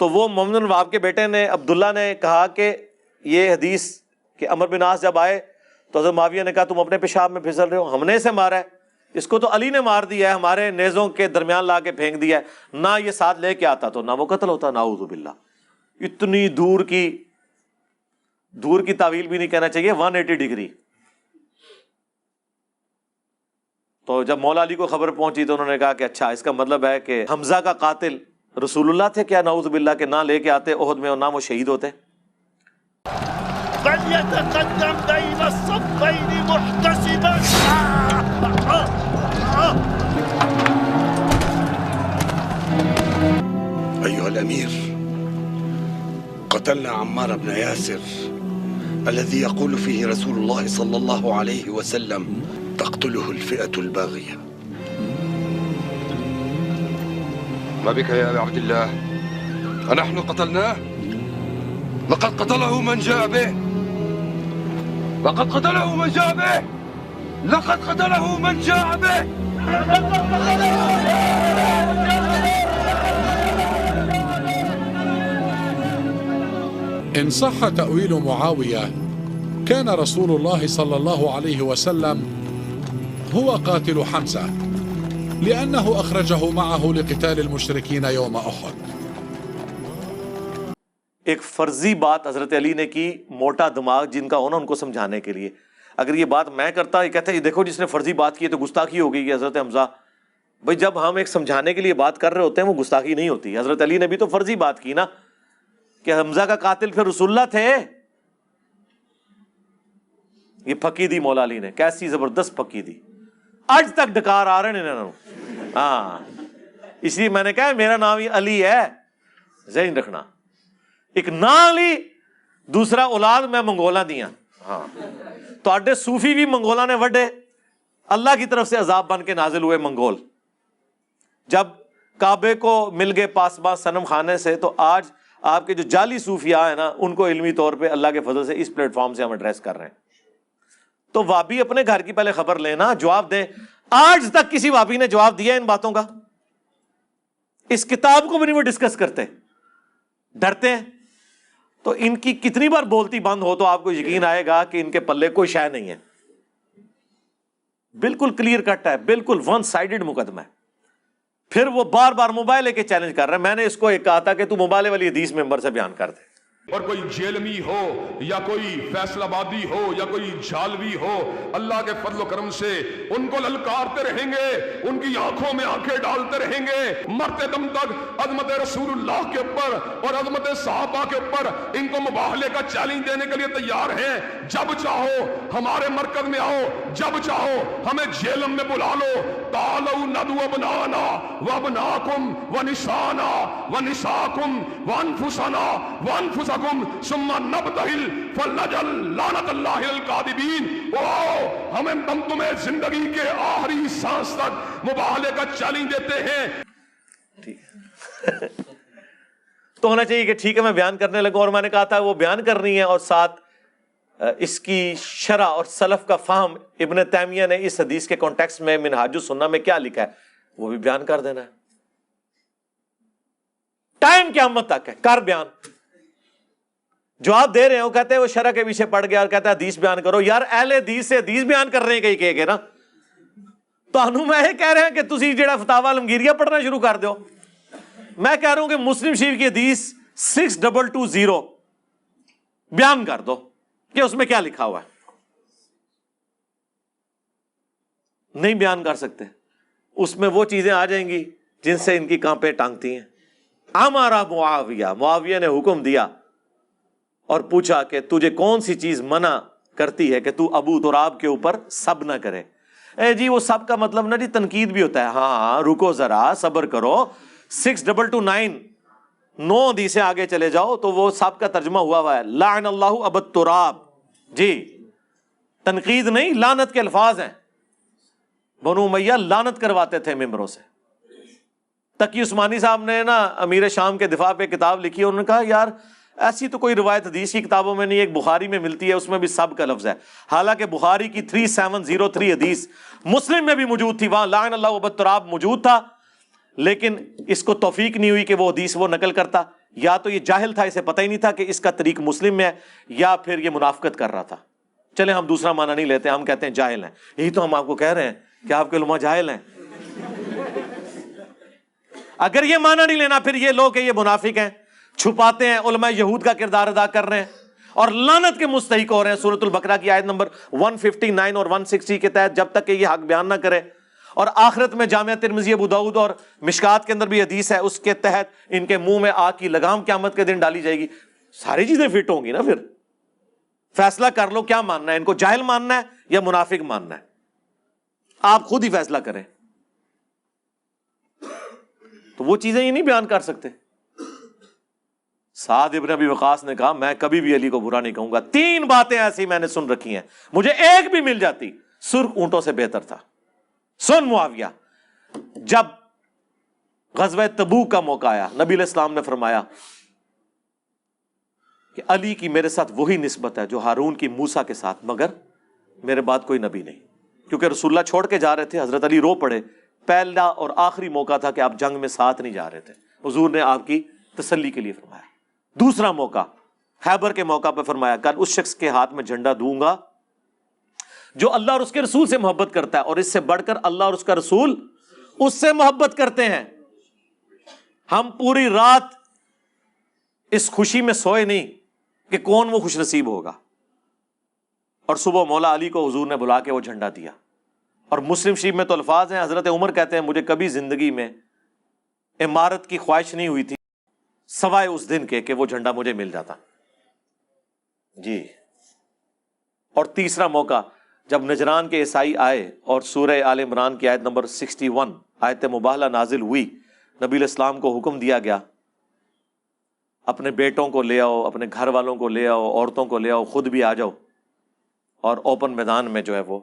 تو وہ محمد بن وہاب کے بیٹے نے عبداللہ نے کہا کہ یہ حدیث کہ عمرو بن عاص جب آئے تو حضرت معاویہ نے کہا تم اپنے پیشاب میں پھسل رہے ہو، ہم نے اسے مارا ہے، اس کو تو علی نے مار دیا ہے، ہمارے نیزوں کے درمیان لا کے پھینک دیا ہے، نہ یہ ساتھ لے کے آتا تو نہ وہ قتل ہوتا. نعوذ باللہ. اتنی دور کی تعویل بھی نہیں کہنا چاہیے، 180 ڈگری. تو جب مولا علی کو خبر پہنچی تو انہوں نے کہا کہ اچھا اس کا مطلب ہے کہ حمزہ کا قاتل رسول اللہ تھے کیا؟ نعوذ باللہ، کہ نہ لے کے آتے احد میں اور نہ وہ شہید ہوتے. فليتقدم بين الصفين محتسبا. أيها الأمير، قتلنا عمار بن ياسر الذي يقول فيه رسول الله صلى الله عليه وسلم تقتله الفئة الباغية. ما بك يا أبا عبد الله؟ أنحن قتلناه؟ لقد قتله من جاء به، لقد قتله من جاء به، لقد قتله من جاء به. إن صح تأويل معاوية كان رسول الله صلى الله عليه وسلم هو قاتل حمزة لأنه أخرجه معه لقتال المشركين يوم أحد. ایک فرضی بات حضرت علی نے کی، موٹا دماغ جن کا ہونا ان کو سمجھانے کے لیے. اگر یہ بات میں کرتا، یہ کہتے ہیں دیکھو جس نے فرضی بات کی ہے تو گستاخی ہو گئی ہے حضرت حمزہ. بھائی جب ہم ایک سمجھانے کے لیے بات کر رہے ہوتے ہیں وہ گستاخی نہیں ہوتی. حضرت علی نے بھی تو فرضی بات کی نا کہ حمزہ کا قاتل پھر رسول اللہ تھے. یہ پھکی دی مولا علی نے، کیسی زبردست پھکی دی، آج تک ڈکار آ رہے ہیں. ہاں، اس لیے میں نے کہا میرا نام ہی علی ہے، ذہن رکھنا. ایک نا علی، دوسرا اولاد میں منگولا دیا. ہاں، تو صوفی بھی منگولا نے وڈے، اللہ کی طرف سے عذاب بن کے نازل ہوئے منگول. جب کعبے کو مل گئے پاسباں صنم خانے سے، تو آج آپ کے جو جعلی صوفیاء ہیں نا ان کو علمی طور پہ اللہ کے فضل سے اس پلیٹ فارم سے ہم ایڈریس کر رہے ہیں. تو وابی اپنے گھر کی پہلے خبر لینا، جواب دیں. آج تک کسی وابی نے جواب دیا ان باتوں کا؟ اس کتاب کو بھی نہیں وہ ڈسکس کرتے، ڈرتے ہیں. تو ان کی کتنی بار بولتی بند ہو تو آپ کو یقین آئے گا کہ ان کے پلے کوئی شے نہیں ہے. بالکل کلیئر کٹ ہے، بالکل ون سائیڈڈ مقدمہ ہے. پھر وہ بار بار مبالغے کے چیلنج کر رہا ہے. میں نے اس کو ایک کہا تھا کہ تو مبالغے والی حدیث ممبر سے بیان کر دے. اور کوئی جیلمی ہو یا کوئی فیصل آبادی ہو یا کوئی جھالوی ہو، اللہ کے فضل و کرم سے ان کو للکارتے رہیں گے، ان کی آنکھوں میں آنکھیں ڈالتے رہیں گے، مرتے دم تک عظمت رسول اللہ کے اوپر اور عظمت صحابہ کے اوپر ان کو مباہلے کا چیلنج دینے کے لیے تیار ہیں. جب چاہو ہمارے مرکز میں آؤ، جب چاہو ہمیں جیلم میں بلا لو. تعالوا ندعو ابناءنا وابناءکم ونساءنا ونساءکم وانفسنا وانفسکم ثم نبتہل فلنجعل لعنت اللہ الکاذبین. ہم تمہیں زندگی کے آخری سانس تک مباہلے کا چیلنج دیتے ہیں. تو ہونا چاہیے کہ ٹھیک ہے میں بیان کرنے لگا، اور میں نے کہا تھا وہ بیان کرنی ہے اور ساتھ اس کی شرح اور سلف کا فہم ابن تیمیہ نے اس حدیث کے کانٹیکسٹ میں منہاج السنہ میں کیا لکھا ہے وہ بھی بیان کر دینا ہے. ٹائم قیامت تک ہے، کر بیان. جو آپ دے رہے ہیں وہ کہتے ہیں وہ شرح کے پیچھے پڑ گیا اور کہتا ہے حدیث بیان کرو. یار اہل حدیث سے حدیث بیان کر رہے ہیں کہیں کہے گے نا. تو میں یہ کہہ رہے ہیں کہ تسی جڑا فتاوی عالمگیریہ پڑھنا شروع کر دو. میں کہہ رہا ہوں کہ مسلم شریف کی حدیث 6220 بیان کر دو کہ اس میں کیا لکھا ہوا ہے. نہیں بیان کر سکتے، اس میں وہ چیزیں آ جائیں گی جن سے ان کی کانپیں ٹانگتی ہیں. ہمارا معاویہ نے حکم دیا اور پوچھا کہ تجھے کون سی چیز منع کرتی ہے کہ تو ابو تراب کے اوپر سب نہ کرے. جی وہ سب کا مطلب نا جی تنقید بھی ہوتا ہے. ہاں رکو ذرا صبر کرو. 6229 9 حدیثیں آگے چلے جاؤ تو وہ سب کا ترجمہ ہوا ہے لعن اللہ ابا التراب. جی تنقید نہیں، لعنت کے الفاظ ہیں. بنو امیہ لعنت کرواتے تھے ممبروں سے. تقی عثمانی صاحب نے نا امیر شام کے دفاع پہ کتاب لکھی، انہوں نے کہا یار ایسی تو کوئی روایت حدیث کی کتابوں میں نہیں، ایک بخاری میں ملتی ہے، اس میں بھی سب کا لفظ ہے. حالانکہ بخاری کی 3703 حدیث مسلم میں بھی موجود تھی، وہاں لعن اللہ ابا التراب موجود تھا، لیکن اس کو توفیق نہیں ہوئی کہ وہ حدیث وہ نقل کرتا. یا تو یہ جاہل تھا، اسے پتہ ہی نہیں تھا کہ اس کا طریق مسلم میں ہے، یا پھر یہ منافقت کر رہا تھا. چلیں ہم دوسرا معنی نہیں لیتے، ہم کہتے ہیں جاہل ہیں. یہی تو ہم آپ کو کہہ رہے ہیں کہ آپ کے علماء جاہل ہیں. اگر یہ معنی نہیں لینا پھر یہ لوگ کہ یہ منافق ہیں، چھپاتے ہیں، علماء یہود کا کردار ادا کر رہے ہیں اور لعنت کے مستحق ہو رہے ہیں. سورۃ البقرہ کی آیت نمبر 159 اور 160 کے تحت جب تک کہ یہ حق بیان نہ کرے. اور آخرت میں جامعہ ترمذی، ابو داؤد اور مشکات کے اندر بھی حدیث ہے، اس کے تحت ان کے منہ میں آگ کی لگام قیامت کے دن ڈالی جائے گی. ساری چیزیں فٹ ہوں گی نا. پھر فیصلہ کر لو کیا ماننا ہے، ان کو جاہل ماننا ہے یا منافق ماننا ہے. آپ خود ہی فیصلہ کریں. تو وہ چیزیں یہ نہیں بیان کر سکتے. سعد ابن ابی وقاص نے کہا میں کبھی بھی علی کو برا نہیں کہوں گا. 3 باتیں ایسی میں نے سن رکھی ہیں، مجھے ایک بھی مل جاتی سرخ اونٹوں سے بہتر تھا. سن معاویہ، جب غزوہ تبوک کا موقع آیا نبی علیہ السلام نے فرمایا کہ علی کی میرے ساتھ وہی نسبت ہے جو ہارون کی موسیٰ کے ساتھ، مگر میرے بعد کوئی نبی نہیں. کیونکہ رسول اللہ چھوڑ کے جا رہے تھے، حضرت علی رو پڑے. پہلا اور آخری موقع تھا کہ آپ جنگ میں ساتھ نہیں جا رہے تھے، حضور نے آپ کی تسلی کے لیے فرمایا. دوسرا موقع خیبر کے موقع پہ فرمایا کل اس شخص کے ہاتھ میں جھنڈا دوں گا جو اللہ اور اس کے رسول سے محبت کرتا ہے، اور اس سے بڑھ کر اللہ اور اس کا رسول اس سے محبت کرتے ہیں. ہم پوری رات اس خوشی میں سوئے نہیں کہ کون وہ خوش نصیب ہوگا، اور صبح مولا علی کو حضور نے بلا کے وہ جھنڈا دیا. اور مسلم شریف میں تو الفاظ ہیں، حضرت عمر کہتے ہیں مجھے کبھی زندگی میں عمارت کی خواہش نہیں ہوئی تھی سوائے اس دن کے کہ وہ جھنڈا مجھے مل جاتا. جی. اور تیسرا موقع جب نجران کے عیسائی آئے اور سورہ آل عمران کی آیت نمبر 61 آیت مباہلہ نازل ہوئی، نبی علیہ السلام کو حکم دیا گیا اپنے بیٹوں کو لے آؤ، اپنے گھر والوں کو لے آؤ، عورتوں کو لے آؤ، خود بھی آ جاؤ، اور اوپن میدان میں جو ہے وہ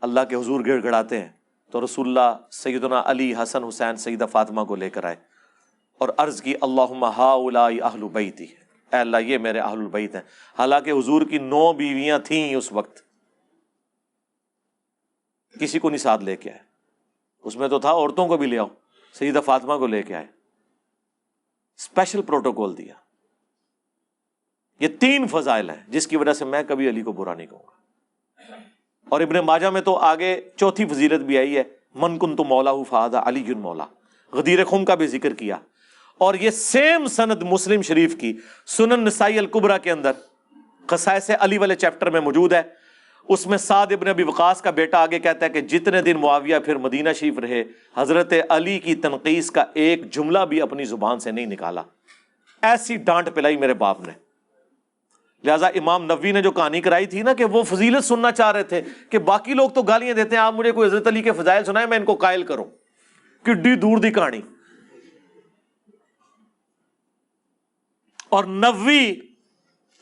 اللہ کے حضور گڑ گڑاتے ہیں. تو رسول اللہ سیدنا علی، حسن، حسین، سیدہ فاطمہ کو لے کر آئے اور عرض کی اللہم ہؤلاء اہل بیتی، اے اللہ یہ میرے اہل البیت ہیں. حالانکہ حضور کی 9 بیویاں تھیں اس وقت، کسی کو نہیں ساتھ لے کے آئے. اس میں تو تھا عورتوں کو بھی لے آؤ، سیدہ فاطمہ کو لے کے آئے. اسپیشل پروٹوکول دیا. یہ 3 فضائل ہیں جس کی وجہ سے میں کبھی علی کو برا نہیں کہوں گا. اور ابن ماجہ میں تو آگے چوتھی فضیلت بھی آئی ہے من کنت مولا فہذا علی مولا. غدیر خم کا بھی ذکر کیا. اور یہ سیم سند مسلم شریف کی سنن نسائی الکبریٰ کے اندر خصائص علی والے چیپٹر میں موجود ہے. اس میں سعد ابن ابی وقاص کا بیٹا آگے کہتا ہے کہ جتنے دن معاویہ پھر مدینہ شریف رہے حضرت علی کی تنقیص کا ایک جملہ بھی اپنی زبان سے نہیں نکالا. ایسی ڈانٹ پلائی میرے باپ نے. لہٰذا امام نووی نے جو کہانی کرائی تھی نا کہ وہ فضیلت سننا چاہ رہے تھے کہ باقی لوگ تو گالیاں دیتے ہیں, آپ مجھے کوئی حضرت علی کے فضائل سنائے میں ان کو قائل کروں. کڈی دور دی کہانی. اور نووی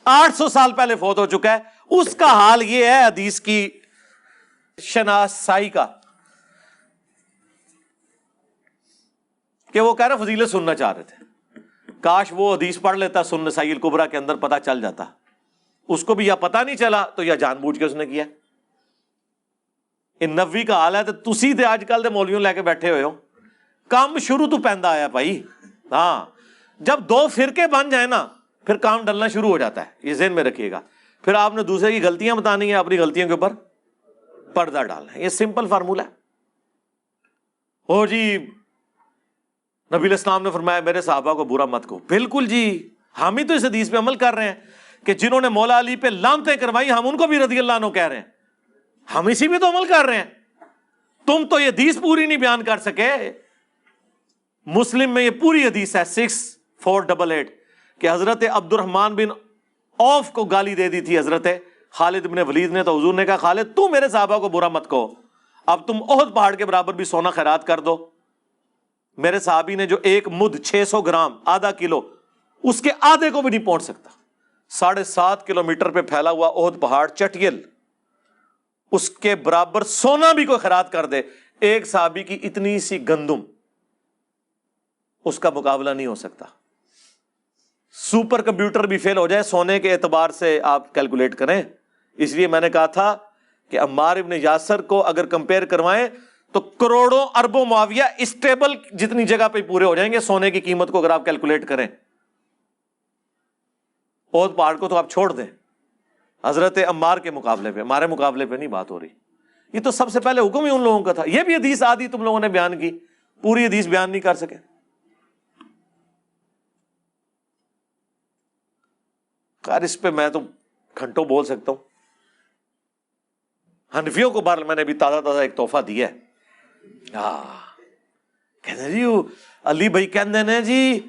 800 سال پہلے فوت ہو چکا ہے. اس کا حال یہ ہے حدیث کی شناسائی کا کہ وہ کہہ رہے فضیلت سننا چاہ رہے تھے. کاش وہ حدیث پڑھ لیتا سنن نسائی الکبریٰ کے اندر, پتہ چل جاتا. اس کو بھی یا پتہ نہیں چلا تو یا جان بوجھ کے اس نے کیا. ان نووی کا حال ہے تو تسی تے آج کل دے مولویوں لے کے بیٹھے ہوئے ہو. کام شروع تو پیندا آیا بھائی. ہاں جب دو فرقے بن جائیں نا پھر کام ڈلنا شروع ہو جاتا ہے, یہ ذہن میں رکھیے گا. پھر آپ نے دوسرے کی غلطیاں بتانی ہے, اپنی غلطیوں کے اوپر پردہ ڈالنا ہے. یہ سمپل فارمولہ ہے. او جی نبی علیہ السلام نے فرمایا میرے صحابہ کو برا مت کہو. بالکل جی, ہم ہی تو اس حدیث پہ عمل کر رہے ہیں کہ جنہوں نے مولا علی پہ لعنتیں کروائی ہم ان کو بھی رضی اللہ عنہ کہہ رہے ہیں. ہم اسی پہ تو عمل کر رہے ہیں. تم تو یہ حدیث پوری نہیں بیان کر سکے. مسلم میں یہ پوری حدیث ہے 6488 کہ حضرت عبد الرحمن بن عوف کو گالی دے دی تھی حضرت خالد بن ولید نے. تو حضور نے کہا خالد تو میرے صحابہ کو برا مت کہو, اب تم احد پہاڑ کے برابر بھی سونا خیرات کر دو. میرے صحابی نے جو ایک مد 600 گرام آدھا کلو اس کے آدھے کو بھی نہیں پہنچ سکتا, 7.5 کلومیٹر پہ پھیلا ہوا احد پہاڑ چٹیل, اس کے برابر سونا بھی کوئی خیرات کر دے, ایک صحابی کی اتنی سی گندم اس کا مقابلہ نہیں ہو سکتا. سپر کمپیوٹر بھی فیل ہو جائے سونے کے اعتبار سے آپ کیلکولیٹ کریں. اس لیے میں نے کہا تھا کہ عمار ابن یاسر کو اگر کمپیئر کروائیں تو کروڑوں اربوں معاویہ اسٹیبل جتنی جگہ پہ پورے ہو جائیں گے سونے کی قیمت کو اگر آپ کیلکولیٹ کریں. احد پہاڑ کو تو آپ چھوڑ دیں, حضرت عمار کے مقابلے پہ, ہمارے مقابلے پہ نہیں بات ہو رہی. یہ تو سب سے پہلے حکم ہی ان لوگوں کا تھا. یہ بھی حدیث آدھی تم لوگوں نے بیان کی, پوری حدیث بیان نہیں کر سکے. خیر اس پہ میں تو گھنٹوں بول سکتا ہوں. حنفیوں کو بہرحال میں نے بھی تازہ ایک تحفہ دیا ہے. کہتے جی علی بھائی کہتے ہیں جی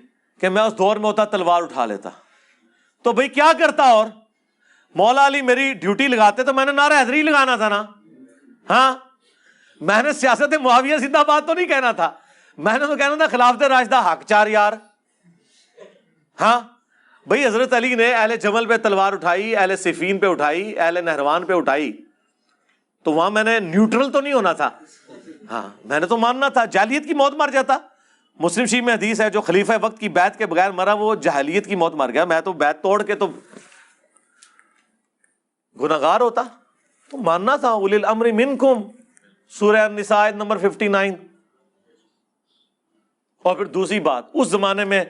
کہ میں اس دور میں ہوتا تلوار اٹھا لیتا. تو بھائی کیا کرتا, اور مولا علی میری ڈیوٹی لگاتے تو میں نے نعرہ حیدری لگانا تھا نا. ہاں میں نے سیاست معاویہ زندہ باد تو نہیں کہنا تھا, میں نے تو کہنا تھا خلافت راشدہ حق چار یار. ہاں بھائی حضرت علی نے اہل جمل پہ تلوار اٹھائی, اہل صفین پہ اٹھائی, اہل نہروان پہ اٹھائی, تو وہاں میں نے نیوٹرل تو نہیں ہونا تھا. ہاں میں نے تو ماننا تھا جاہلیت کی موت مر جاتا. مسلم شریف میں حدیث ہے جو خلیفہ وقت کی بیعت کے بغیر مرا وہ جاہلیت کی موت مر گیا. میں تو بیعت توڑ کے تو گناہگار ہوتا. تو ماننا تھا اولی الامر منکم, سورہ النساء نمبر 59. اور پھر دوسری بات, اس زمانے میں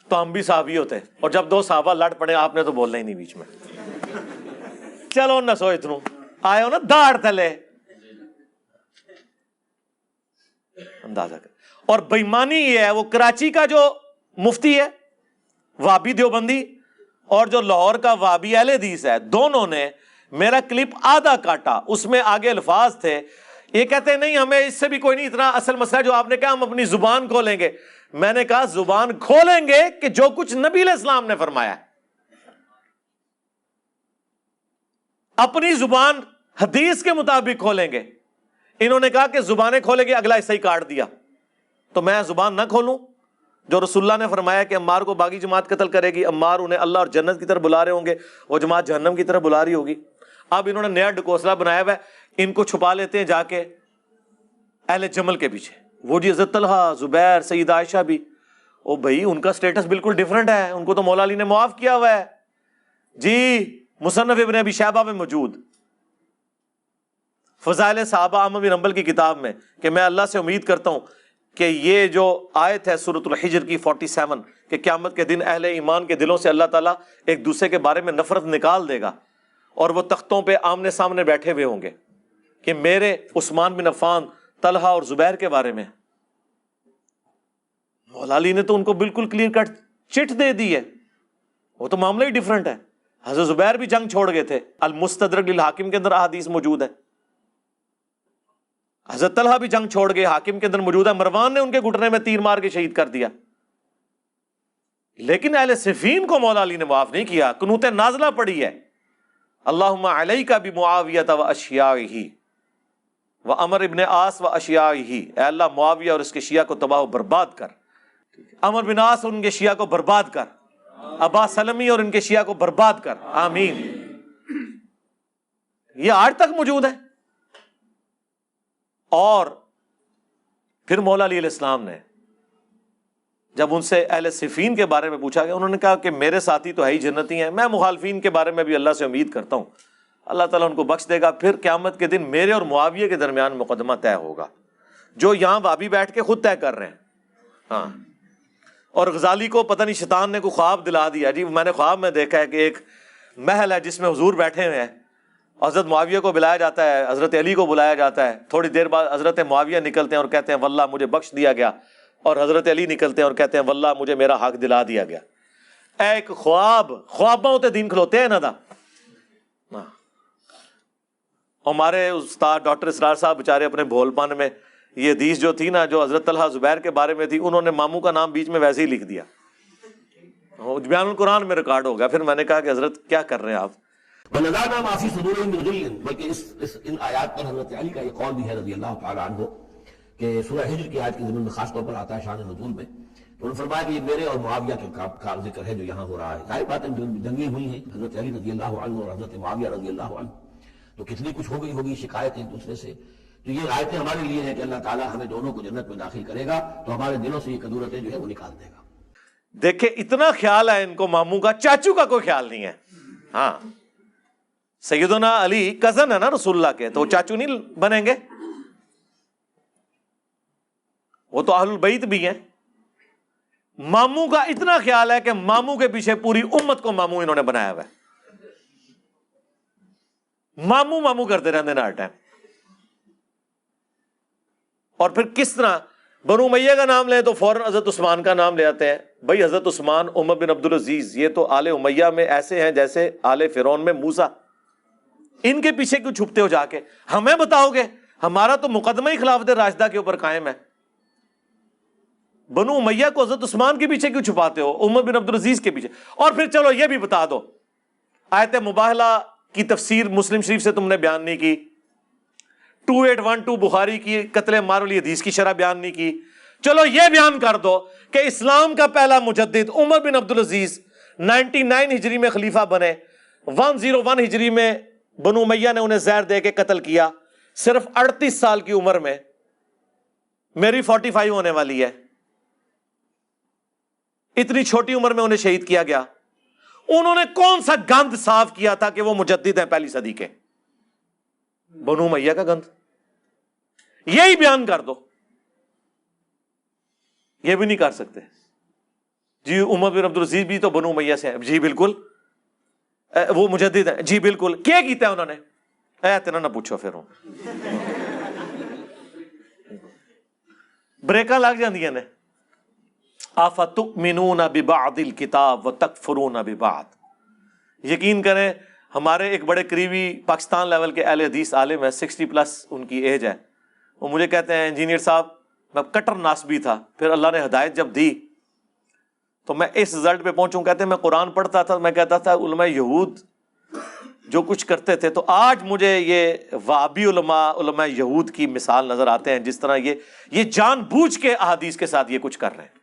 تو ہم بھی صحابی ہوتے, اور جب دو صحابہ لڑ پڑے آپ نے تو بولنا ہی نہیں بیچ میں. چلو نہ سو اتنوں آئے ہو نا داڑ تلے, اندازہ کر. اور بےمانی یہ ہے, وہ کراچی کا جو مفتی ہے وہابی دیوبندی اور جو لاہور کا وہابی اہل حدیث ہے, دونوں نے میرا کلپ آدھا کاٹا, اس میں آگے الفاظ تھے. یہ کہتے ہیں نہیں ہمیں اس سے بھی کوئی نہیں, اتنا اصل مسئلہ جو آپ نے کہا ہم اپنی زبان کھولیں گے. میں نے کہا زبان کھولیں گے کہ جو کچھ نبی علیہ السلام نے فرمایا ہے. اپنی زبان حدیث کے مطابق کھولیں گے. انہوں نے کہا کہ زبانیں کھولیں گے, اگلا حصہ ہی کاٹ دیا. تو میں زبان نہ کھولوں جو رسول اللہ نے فرمایا کہ عمار کو باغی جماعت قتل کرے گی, عمار انہیں اللہ اور جنت کی طرف بلا رہے ہوں گے, وہ جماعت جہنم کی طرف بلا رہی ہوگی. اب انہوں نے نیا ڈکوسلا بنایا ہوا ہے, ان کو چھپا لیتے ہیں جا کے اہل جمل کے پیچھے. وہ جی حضرت طلحہ, زبیر, سیدہ عائشہ بھی, او بھائی ان کا سٹیٹس بالکل ڈیفرنٹ ہے, ان کو تو مولا علی نے معاف کیا ہوا ہے. جی مصنف ابن ابی شیبہ میں موجود فضائل صحابہ احمد بن حنبل کی کتاب میں کہ میں اللہ سے امید کرتا ہوں کہ یہ جو آیت ہے سورۃ الحجر کی 47 کہ قیامت کے دن اہل ایمان کے دلوں سے اللہ تعالیٰ ایک دوسرے کے بارے میں نفرت نکال دے گا اور وہ تختوں پہ آمنے سامنے بیٹھے ہوئے ہوں گے کہ میرے عثمان بن عفان طلحہ اور زبیر کے بارے میں مولا علی نے تو ان کو بالکل کلیئر کٹ چٹ دے دی ہے، وہ تو معاملہ ہی ڈیفرنٹ ہے. حضرت زبیر بھی جنگ چھوڑ گئے تھے، المستدرک للحاکم کے اندر احادیث موجود ہے. حضرت طلحہ بھی جنگ چھوڑ گئے، حاکم کے اندر موجود ہے. مروان نے ان کے گھٹنے میں تیر مار کے شہید کر دیا. لیکن اہل صفین کو مولا علی نے معاف نہیں کیا. قنوت نازلہ پڑی ہے، اللہم علیک بمعاویہ و اشیاعہ و عمر ابن عاص و اشیاعہ. اے اللہ معاویہ اور اس کے شیعہ کو تباہ و برباد کر، عمر بن عاص اور ان کے شیعہ کو برباد کر، ابا سلمی اور ان کے شیعہ کو برباد کر، آمین. یہ آج تک موجود ہے. اور پھر مولا علی علیہ السلام نے جب ان سے اہل صفین کے بارے میں پوچھا گیا، انہوں نے کہا کہ میرے ساتھی تو ہے ہی جنتی ہیں، میں مخالفین کے بارے میں بھی اللہ سے امید کرتا ہوں اللہ تعالیٰ ان کو بخش دے گا. پھر قیامت کے دن میرے اور معاویہ کے درمیان مقدمہ طے ہوگا، جو یہاں وابی بیٹھ کے خود طے کر رہے ہیں. ہاں، اور غزالی کو پتہ نہیں شیطان نے کوئی خواب دلا دیا، جی میں نے خواب میں دیکھا ہے کہ ایک محل ہے جس میں حضور بیٹھے ہوئے ہیں، حضرت معاویہ کو بلایا جاتا ہے، حضرت علی کو بلایا جاتا ہے. تھوڑی دیر بعد حضرت معاویہ نکلتے ہیں اور کہتے ہیں واللہ مجھے بخش دیا گیا، اور حضرت علی نکلتے ہیں اور کہتے ہیں واللہ مجھے میرا حق دلا دیا گیا. ایک خوابوں تے دین کھلوتے ہیں نا دا. ہمارے استاد ڈاکٹر اسرار صاحب بیچارے اپنے بھول پن میں یہ حدیث جو تھی نا، جو حضرت طلحہ زبیر کے بارے میں تھی، انہوں نے ماموں کا نام بیچ میں ویسے ہی لکھ دیا. بیان القرآن میں ریکارڈ ہو گیا. پھر میں نے کہا کہ حضرت کیا کر رہے ہیں آپ؟ وَنَزَعْنَا مَا فِي صُدُورِهِم مِّن غِلٍّ، بلکہ ان آیات پر حضرت علی کا یہ قول بھی ہے رضی اللہ تعالیٰ عنہ کہ سورہ ہجر کی آیت کی ضمن میں خاص طور پر آتا ہے شان نزول میں. تو انہوں نے فرمایا کہ یہ میرے اور معاویہ کے کا ذکر ہے جو یہاں ہو رہا ہے. ظاہر بات ہے جنگیں ہوئی ہیں حضرت علی رضی اللہ عنہ اور حضرت معاویہ رضی اللہ عنہ، تو کتنی کچھ ہو گئی ہوگی شکایت ایک دوسرے سے. تو یہ آیتیں ہمارے لیے ہیں کہ اللہ تعالیٰ ہمیں دونوں کو جنت میں داخل کرے گا تو ہمارے دلوں سے یہ کدورتیں جو ہے وہ نکال دے گا. دیکھیں اتنا خیال ہے ان کو ماموں کا، چاچو کا کوئی خیال نہیں ہے. ہاں، سیدنا علی کزن ہے نا رسول اللہ کے، تو وہ چاچو نہیں بنیں گے، وہ تو اہل البیت بھی ہیں. ماموں کا اتنا خیال ہے کہ ماموں کے پیچھے پوری امت کو ماموں انہوں نے بنایا ہوا ہے. ماموں ماموں کرتے رہتے ہیں ہر ٹائم. اور پھر کس طرح بنو امیہ کا نام لیں تو فوراً حضرت عثمان کا نام لے آتے ہیں. بھائی حضرت عثمان، عمر بن عبدالعزیز، یہ تو آل امیہ میں ایسے ہیں جیسے آل فرعون میں موسیٰ. ان کے پیچھے کیوں چھپتے ہو جا کے؟ ہمیں بتاؤ گے؟ ہمارا تو مقدمہ ہی خلافت راشدہ کے اوپر قائم ہے. بنو امیہ کو حضرت عثمان کے پیچھے کیوں چھپاتے ہو، عمر بن عبدالعزیز کے پیچھے؟ اور پھر چلو یہ بھی بتا دو، آیت مباہلہ کی تفسیر مسلم شریف سے تم نے بیان نہیں کی، 2812 بخاری کی قتل مارولی حدیث کی شرح بیان نہیں کی. چلو یہ بیان کر دو کہ اسلام کا پہلا مجدد عمر بن عبدالعزیز 99 ہجری میں خلیفہ بنے، 101 ہجری میں بنو امیہ نے انہیں زہر دے کے قتل کیا، صرف 38 سال کی عمر میں. میری 45 ہونے والی ہے. اتنی چھوٹی عمر میں انہیں شہید کیا گیا. انہوں نے کون سا گند صاف کیا تھا کہ وہ مجدد ہیں پہلی صدی کے؟ بنو امیہ کا گند. یہی بیان کر دو. یہ بھی نہیں کر سکتے. جی عمر بن عبدالعزیز بھی تو بنو امیہ سے ہیں. جی بالکل. وہ مجدد ہیں. جی بالکل. کیا کیتا ہے انہوں نے؟ اتنا نہ پوچھو. پھر بریکاں لگ جاندیاں نے. افتؤمنون ببعض الکتاب وتکفرون ببعض. یقین کریں ہمارے ایک بڑے قریبی پاکستان لیول کے اہل حدیث عالم ہے، 60+ ان کی ایج ہے. وہ مجھے کہتے ہیں انجینئر صاحب میں کٹر ناسبی تھا، پھر اللہ نے ہدایت جب دی تو میں اس رزلٹ پہ پہنچوں. کہتے ہیں میں قرآن پڑھتا تھا، میں کہتا تھا علماء یہود جو کچھ کرتے تھے، تو آج مجھے یہ وہابی علماء یہود کی مثال نظر آتے ہیں، جس طرح یہ جان بوجھ کے احادیث کے ساتھ یہ کچھ کر رہے ہیں.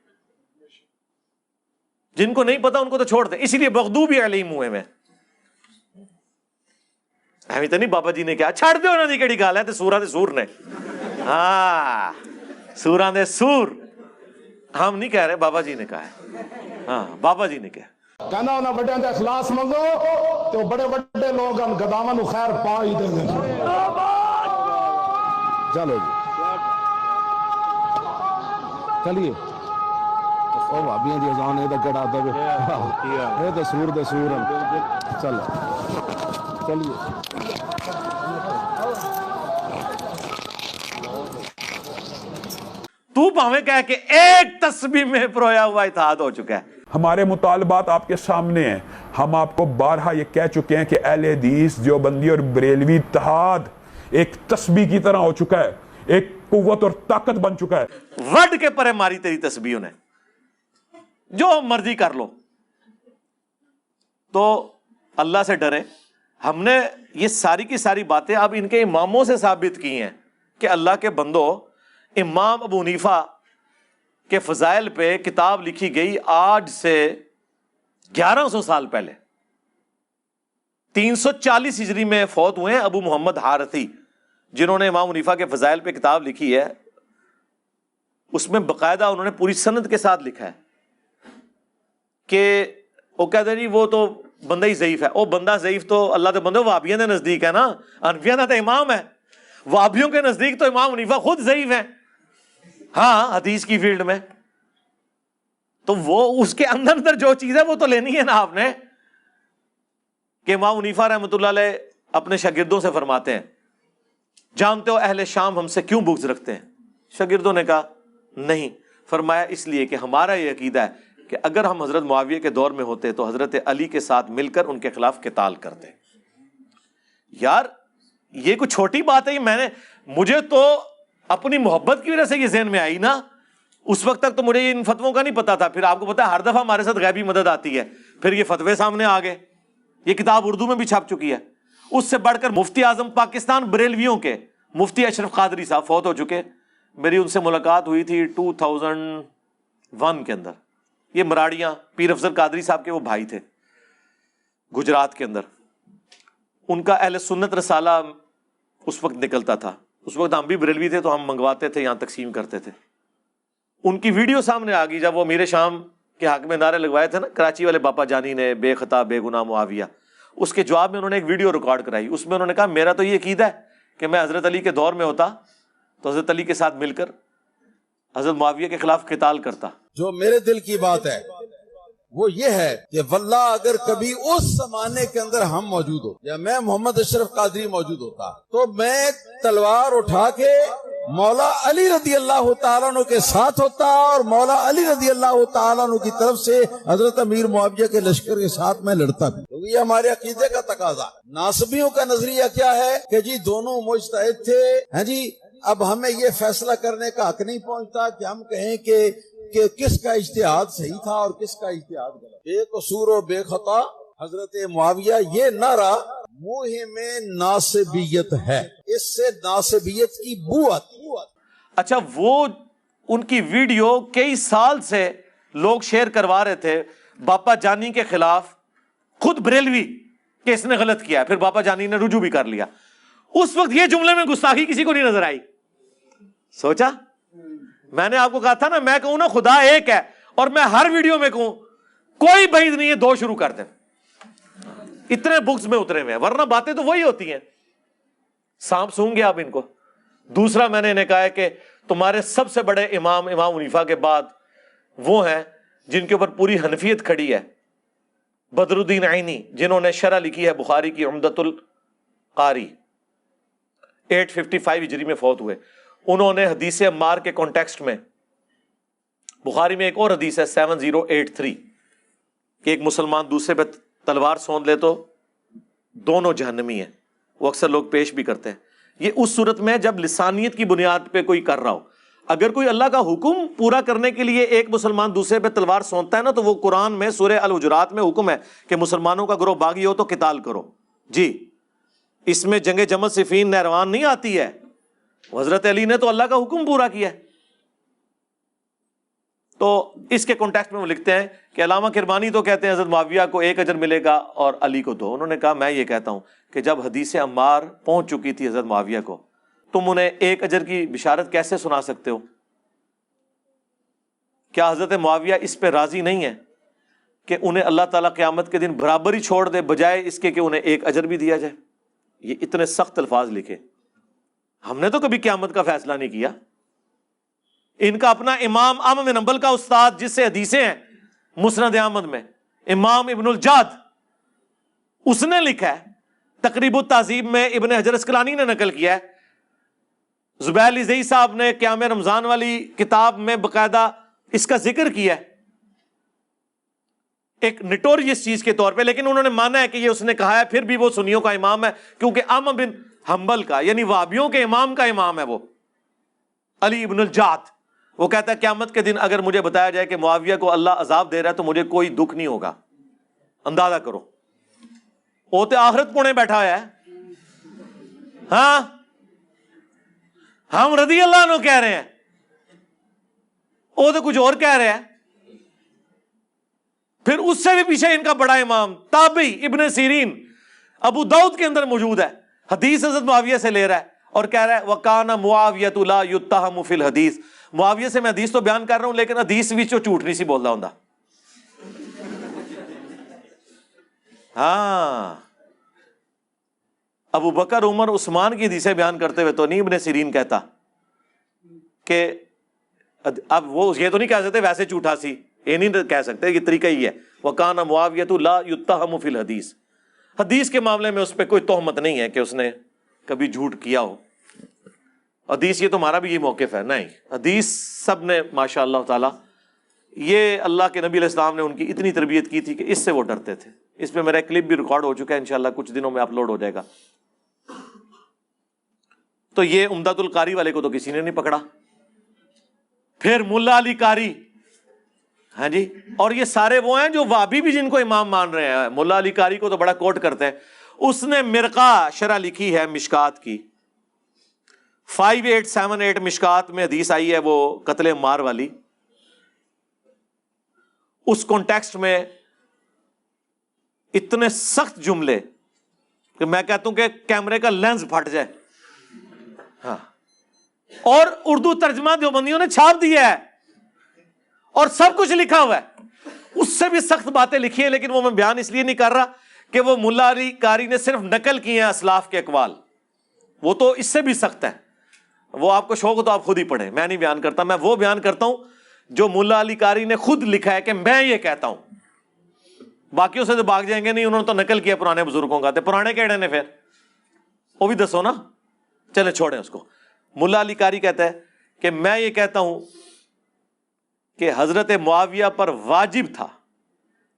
جن کو نہیں پتا ان کو تو چھوڑ دیں. اسی لیے مغضوب علیہم ہوئے میں ایویں تو نہیں بابا جی نے کیا چھڑ دو انہوں نے کہڑی گل ہے. تے سوراں دے سور نے، ہاں سوراں دے سور. ہم نہیں کہہ رہے، بابا جی نے کہا ہے. ہاں بابا جی نے کہا کہنا انہاں بڑیاں دے اخلاص منگو تو بڑے بڑے لوگ ان گداواں نو خیر پا ہی دیں گے. چلو جی چلیے. او بھابیاں دی اذان اے تے گڑا دے اے تے سور دے سور چل چلیے. تو پاویں کہہ کہ ایک تسبیح میں پرویا ہوا اتحاد ہو چکا ہے. ہمارے مطالبات آپ کے سامنے ہیں. ہم آپ کو بارہا یہ کہہ چکے ہیں کہ اہل حدیث دیوبندی اور بریلوی اتحاد ایک تسبیح کی طرح ہو چکا ہے, ایک قوت اور طاقت بن چکا ہے. وڈ کے پرے ماری تیری تسبیحوں نے, جو مرضی کر لو. تو اللہ سے ڈرے. ہم نے یہ ساری کی ساری باتیں اب ان کے اماموں سے ثابت کی ہیں کہ اللہ کے بندو, امام ابو حنیفہ کے فضائل پہ کتاب لکھی گئی آج سے 1100 سال پہلے. 340 ہجری میں فوت ہوئے ہیں ابو محمد حارثی, جنہوں نے امام حنیفہ کے فضائل پہ کتاب لکھی ہے. اس میں باقاعدہ انہوں نے پوری سند کے ساتھ لکھا ہے کہ وہ کہتے ہیں جی وہ تو بندہ ہی ضعیف ہے. وہ بندہ ضعیف تو اللہ کے بندے وہابیوں کے نزدیک ہے نا, حنفیہ کا تو امام ہے. وہابیوں کے نزدیک تو امام حنیفہ خود ضعیف ہے, ہاں حدیث کی فیلڈ میں. تو وہ اس کے اندر جو چیز ہے وہ تو لینی ہے نا آپ نے. کہ امام حنیفہ رحمۃ اللہ علیہ اپنے شاگردوں سے فرماتے ہیں, جانتے ہو اہل شام ہم سے کیوں بغض رکھتے ہیں؟ شاگردوں نے کہا نہیں. فرمایا اس لیے کہ ہمارا یہ عقیدہ ہے کہ اگر ہم حضرت معاویہ کے دور میں ہوتے تو حضرت علی کے ساتھ مل کر ان کے خلاف قتال کرتے. یار یہ کوئی چھوٹی بات ہے. مجھے تو اپنی محبت کی وجہ سے یہ ذہن میں آئی نا. اس وقت تک تو مجھے ان فتووں کا نہیں پتا تھا. پھر آپ کو پتا ہے ہر دفعہ ہمارے ساتھ غیبی مدد آتی ہے, پھر یہ فتوے سامنے آ گئے. یہ کتاب اردو میں بھی چھپ چکی ہے. اس سے بڑھ کر مفتی اعظم پاکستان بریلویوں کے مفتی اشرف قادری صاحب فوت ہو چکے. میری ان سے ملاقات ہوئی تھی 2001 کے اندر. یہ مراڑیاں پیر افضل قادری صاحب کے وہ بھائی تھے گجرات کے اندر. ان کا اہل سنت رسالہ اس وقت نکلتا تھا. اس وقت ہم بھی بریلوی تھے تو ہم منگواتے تھے, یہاں تقسیم کرتے تھے. ان کی ویڈیو سامنے آ گئی جب وہ امیر شام کے حق میں نعرے لگوائے تھے نا کراچی والے باپا جانی نے, بے خطا بے گناہ معاویہ. اس کے جواب میں انہوں نے ایک ویڈیو ریکارڈ کرائی. اس میں انہوں نے کہا میرا تو یہ عقیدہ ہے کہ میں حضرت علی کے دور میں ہوتا تو حضرت علی کے ساتھ مل کر حضرت معاویہ کے خلاف قتال کرتا. جو میرے دل کی بات ہے وہ یہ ہے کہ واللہ اگر کبھی اس زمانے کے اندر ہم موجود ہو یا میں محمد اشرف قادری موجود ہوتا تو میں تلوار اٹھا کے مولا علی رضی اللہ تعالیٰ عنہ کے ساتھ ہوتا اور مولا علی رضی اللہ تعالیٰ عنہ کی طرف سے حضرت امیر معاویہ کے لشکر کے ساتھ میں لڑتا بھی, کیونکہ یہ ہمارے عقیدے کا تقاضا. ناصبیوں کا نظریہ کیا ہے کہ جی دونوں مجتہد تھے, ہیں جی اب ہمیں یہ فیصلہ کرنے کا حق نہیں پہنچتا کہ ہم کہیں کہ کس کا اجتہاد صحیح تھا اور کس کا اجتہاد غلط. بے قصور و بے خطا حضرت معاویہ, یہ نعرہ مہم ناصبیت ہے. اس سے ناصبیت کی بو آتی. اچھا وہ ان کی ویڈیو کئی سال سے لوگ شیئر کروا رہے تھے باپا جانی کے خلاف, خود بریلوی کہ اس نے غلط کیا. پھر باپا جانی نے رجوع بھی کر لیا. اس وقت یہ جملے میں گستاخی کسی کو نہیں نظر آئی. سوچا میں نے آپ کو کہا تھا نا, میں کہوں نا خدا ایک ہے اور میں ہر ویڈیو میں کہوں کوئی بعید نہیں ہے, دو شروع کر دیں. اتنے بکس میں اترے ہوئے ہیں, ورنہ باتیں تو وہی ہوتی ہیں. سانپ سونگ گے آپ ان کو. دوسرا میں نے انہیں کہا ہے کہ تمہارے سب سے بڑے امام حنیفہ کے بعد وہ ہیں جن کے اوپر پوری حنفیت کھڑی ہے, بدر الدین عینی, جنہوں نے شرح لکھی ہے بخاری کی عمدۃ القاری. 855 ہجری میں فوت ہوئے. انہوں نے حدیث عمار کے کانٹیکسٹ میں, بخاری میں ایک اور حدیث ہے 7083 کہ ایک مسلمان دوسرے پہ تلوار سونت لے تو دونوں جہنمی ہیں. وہ اکثر لوگ پیش بھی کرتے ہیں. یہ اس صورت میں جب لسانیت کی بنیاد پہ کوئی کر رہا ہو. اگر کوئی اللہ کا حکم پورا کرنے کے لیے ایک مسلمان دوسرے پہ تلوار سونتتا ہے نا, تو وہ قرآن میں سورہ الحجرات میں حکم ہے کہ مسلمانوں کا گروہ باغی ہو تو قتال کرو. جی اس میں جنگ جمل صفین نہروان نہیں آتی ہے. حضرت علی نے تو اللہ کا حکم پورا کیا ہے. تو اس کے کانٹیکسٹ میں وہ لکھتے ہیں کہ علامہ کرمانی تو کہتے ہیں حضرت معاویہ کو 1 اجر ملے گا اور علی کو 2. انہوں نے کہا میں یہ کہتا ہوں کہ جب حدیث عمار پہنچ چکی تھی حضرت معاویہ کو, تم انہیں 1 اجر کی بشارت کیسے سنا سکتے ہو؟ کیا حضرت معاویہ اس پہ راضی نہیں ہے کہ انہیں اللہ تعالیٰ قیامت کے دن برابر ہی چھوڑ دے بجائے اس کے کہ انہیں 1 اجر بھی دیا جائے؟ یہ اتنے سخت الفاظ لکھے. ہم نے تو کبھی قیامت کا فیصلہ نہیں کیا. ان کا اپنا امام احمد بن حنبل کا استاد جس سے حدیثیں ہیں مسند احمد میں, امام ابن الجاد, اس نے لکھا ہے تقریب التہذیب میں, ابن حجر اسقلانی نے نقل کیا ہے زبیر علی زئی صاحب نے قیام رمضان والی کتاب میں باقاعدہ اس کا ذکر کیا ہے ایک نٹوریس چیز کے طور پہ، لیکن انہوں نے مانا ہے کہ یہ اس نے کہا ہے، پھر بھی وہ سنیوں کا امام ہے، کیونکہ احمد بن حنبل کا یعنی وہابیوں کے امام کا امام ہے وہ علی ابن الجعد۔ وہ کہتا ہے قیامت کے دن اگر مجھے بتایا جائے کہ معاویہ کو اللہ عذاب دے رہا ہے تو مجھے کوئی دکھ نہیں ہوگا۔ اندازہ کرو، وہ تو آخرت پونے بیٹھا ہے، ہاں ہم رضی اللہ عنہ کہہ رہے ہیں، وہ تو کچھ اور کہہ رہے ہیں۔ پھر اس سے بھی پیچھے ان کا بڑا امام تابعی ابن سیرین ابو داؤد کے اندر موجود ہے، حدیث حضرت معاویہ سے لے رہا ہے اور کہہ رہا ہے وَقَانَ مُعَاوِيَةُ لَا يُتَّهَمُ فِي الْحَدِيثِ، معاویہ سے میں حدیث تو بیان کر رہا ہوں لیکن حدیث بھی جو جھوٹ نہیں سی بول رہا ہوں۔ ہاں ابو بکر عمر عثمان کی حدیثیں بیان کرتے ہوئے تو نہیں ابن سیرین کہتا کہ اب وہ یہ تو نہیں کہہ سکتے ویسے جھوٹا سی، یہ نہیں کہہ سکتے، یہ طریقہ ہی ہے وَقَانَ مُعَاوِيَةُ لَا يُتَّهَمُ فِي الْحَدِيثِ، حدیث کے معاملے میں اس پہ کوئی تہمت نہیں ہے کہ اس نے کبھی جھوٹ کیا ہو۔ حدیث یہ تمہارا بھی یہ موقف ہے، نہیں، حدیث سب نے ماشاء اللہ تعالی، یہ اللہ کے نبی علیہ السلام نے ان کی اتنی تربیت کی تھی کہ اس سے وہ ڈرتے تھے۔ اس پہ میرا کلپ بھی ریکارڈ ہو چکا ہے، انشاءاللہ کچھ دنوں میں اپلوڈ ہو جائے گا۔ تو یہ عمدۃ القاری والے کو تو کسی نے نہیں پکڑا۔ پھر ملا علی قاری، ہاں جی، اور یہ سارے وہ ہیں جو وہابی بھی جن کو امام مان رہے ہیں۔ ملا علی قاری کو تو بڑا کوٹ کرتے ہیں، اس نے مرقہ شرح لکھی ہے مشکات کی، 5878 مشکات میں حدیث آئی ہے وہ قتل عمار والی۔ اس کانٹیکسٹ میں اتنے سخت جملے کہ میں کہتا ہوں کہ کیمرے کا لینز پھٹ جائے، ہاں، اور اردو ترجمہ دیوبندیوں نے چھاپ دیا ہے اور سب کچھ لکھا ہوا ہے، اس سے بھی سخت باتیں لکھی ہیں، لیکن وہ میں بیان اس لیے نہیں کر رہا کہ وہ ملا علی قاری نے صرف نقل کیے ہیں اسلاف کے اقوال، وہ تو اس سے بھی سخت ہے، وہ آپ کو شوق ہو تو آپ خود ہی پڑھیں، میں نہیں بیان کرتا، میں وہ بیان کرتا ہوں جو ملا علی قاری نے خود لکھا ہے کہ میں یہ کہتا ہوں، باقیوں سے تو بھاگ جائیں گے نہیں، انہوں نے تو نقل کیا پرانے بزرگوں کا، پرانے کیڑے نے، پھر وہ بھی دسو نا، چلے چھوڑیں اس کو۔ ملا علی قاری کہتا ہے کہ میں یہ کہتا ہوں کہ حضرت معاویہ پر واجب تھا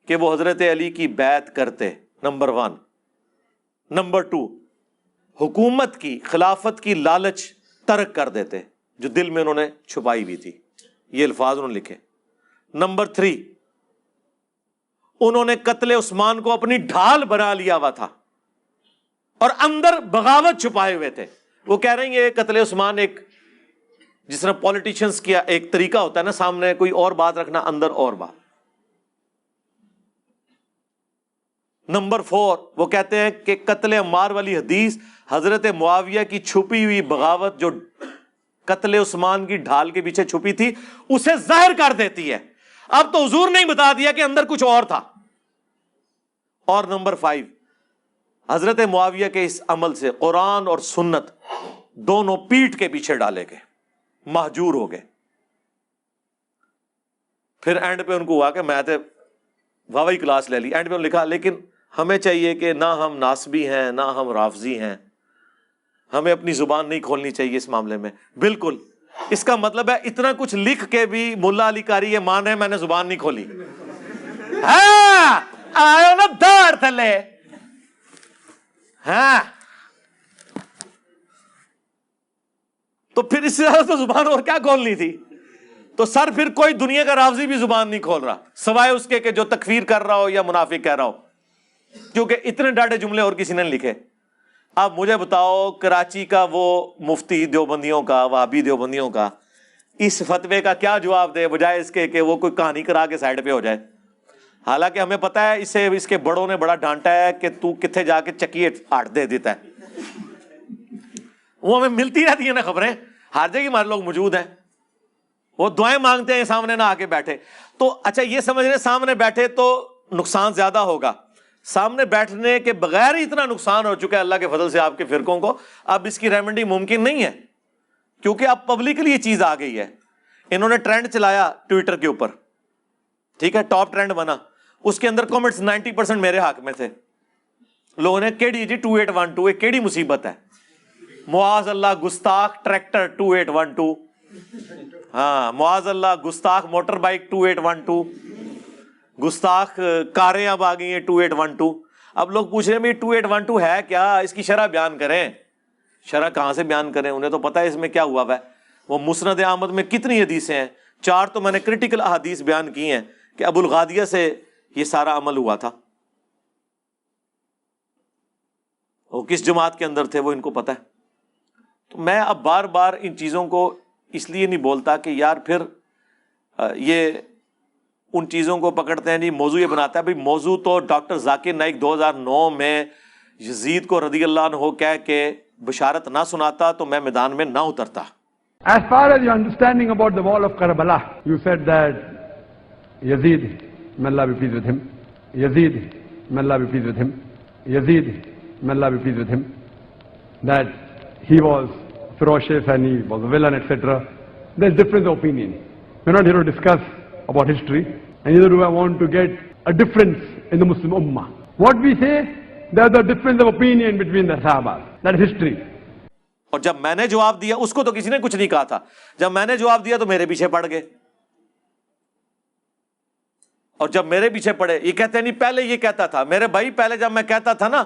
کہ وہ حضرت علی کی بیعت کرتے، نمبر 1۔ نمبر 2، حکومت کی خلافت کی لالچ ترک کر دیتے جو دل میں انہوں نے چھپائی ہوئی تھی، یہ الفاظ انہوں نے لکھے۔ نمبر 3، انہوں نے قتل عثمان کو اپنی ڈھال بنا لیا ہوا تھا اور اندر بغاوت چھپائے ہوئے تھے۔ وہ کہہ رہے ہیں یہ قتل عثمان ایک جس طرح پولیٹیشنز کیا ایک طریقہ ہوتا ہے نا، سامنے کوئی اور بات رکھنا، اندر اور بات۔ نمبر 4، وہ کہتے ہیں کہ قتل عمار والی حدیث حضرت معاویہ کی چھپی ہوئی بغاوت جو قتل عثمان کی ڈھال کے پیچھے چھپی تھی اسے ظاہر کر دیتی ہے۔ اب تو حضور نے بتا دیا کہ اندر کچھ اور تھا۔ اور نمبر 5، حضرت معاویہ کے اس عمل سے قرآن اور سنت دونوں پیٹھ کے پیچھے ڈالے گئے، مہجور ہو گئے۔ پھر اینڈ پہ ان کو ہوا کہ میں تو واوی کلاس لے لی، اینڈ پہ انہوں نے لکھا لیکن ہمیں چاہیے کہ نہ ہم ناسبی ہیں نہ ہم رافضی ہیں، ہمیں اپنی زبان نہیں کھولنی چاہیے اس معاملے میں۔ بالکل، اس کا مطلب ہے اتنا کچھ لکھ کے بھی ملا علی قاری یہ مان رہے ہیں میں نے زبان نہیں کھولی۔ ہاں آئے نا دار تھلے، ہاں تو پھر اس سے زیادہ تو زبان اور کیا کھولنی تھی؟ تو سر پھر کوئی دنیا کا رافضی بھی زبان نہیں کھول رہا سوائے اس کے کہ جو تکفیر کر رہا ہو یا منافق کہہ رہا ہو، کیونکہ اتنے ڈاٹے جملے اور کسی نے لکھے۔ اب مجھے بتاؤ کراچی کا وہ مفتی دیوبندیوں کا، وہابی دیوبندیوں کا، اس فتوے کا کیا جواب دے بجائے اس کے کہ وہ کوئی کہانی کرا کے سائڈ پہ ہو جائے؟ حالانکہ ہمیں پتا ہے اسے اس کے بڑوں نے بڑا ڈانٹا ہے کہ تو کتنے جا کے چکی آٹ دے دیتا ہے، وہ ہمیں ملتی رہتی ہیں نا خبریں، ہر جگہ ہمارے لوگ موجود ہیں، وہ دعائیں مانگتے ہیں سامنے نہ آ کے بیٹھے۔ تو اچھا یہ سمجھ رہے سامنے بیٹھے تو نقصان زیادہ ہوگا، سامنے بیٹھنے کے بغیر ہی اتنا نقصان ہو چکا ہے اللہ کے فضل سے آپ کے فرقوں کو، اب اس کی ریمیڈی ممکن نہیں ہے کیونکہ اب پبلکلی یہ چیز آ گئی ہے۔ انہوں نے ٹرینڈ چلایا ٹویٹر کے اوپر، ٹھیک ہے، ٹاپ ٹرینڈ بنا، اس کے اندر کامنٹس 90% میرے حق میں تھے۔ لوگوں نے کیڑی جی 2812 یہ کیڑی مصیبت ہے، معاذ اللہ گستاخ ٹریکٹر 2812, ہاں معاذ اللہ گستاخ موٹر بائک 2812, گستاخ کاریں اب آ گئی ہیں 2812. اب لوگ پوچھ رہے ہیں بھائی 2812 ہے کیا, اس کی شرح بیان کریں. شرح کہاں سے بیان کریں, انہیں تو پتہ ہے اس میں کیا ہوا ہے. وہ مسند احمد میں کتنی حدیثیں ہیں, 4 تو میں نے کرٹیکل احادیث بیان کی ہیں کہ ابو الغادیہ سے یہ سارا عمل ہوا تھا. وہ کس جماعت کے اندر تھے وہ ان کو پتہ ہے. تو میں اب بار بار ان چیزوں کو اس لیے نہیں بولتا کہ یار پھر یہ ان چیزوں کو پکڑتے ہیں جی موضوع یہ بناتا ہے. بھائی موضوع تو ڈاکٹر ذاکر نائک 2009 میں یزید کو رضی اللہ عنہ کہہ کے بشارت نہ سناتا تو میں میدان میں نہ اترتا. As far as your understanding about the wall of Karbala, you said that Yazid, may Allah be pleased with him, Yazid, may Allah be pleased with him, Yazid, may Allah be pleased with him, that he was ferocious and he was a villain, etc. There's difference of opinion. We're not here to discuss about history, and neither do I want to get a difference in the Muslim Ummah. What we say, there's a difference of opinion between the Sahabas. That is history. اور جب میں نے جواب دیا, اس کو تو کسی نے کچھ نہیں کہا تھا, جب میں نے جواب دیا تو میرے پیچھے پڑ گئے. اور جب میرے پیچھے پڑے, یہ کہتے ہیں نہیں پہلے یہ کہتا تھا. میرے بھائی پہلے جب میں کہتا تھا نا,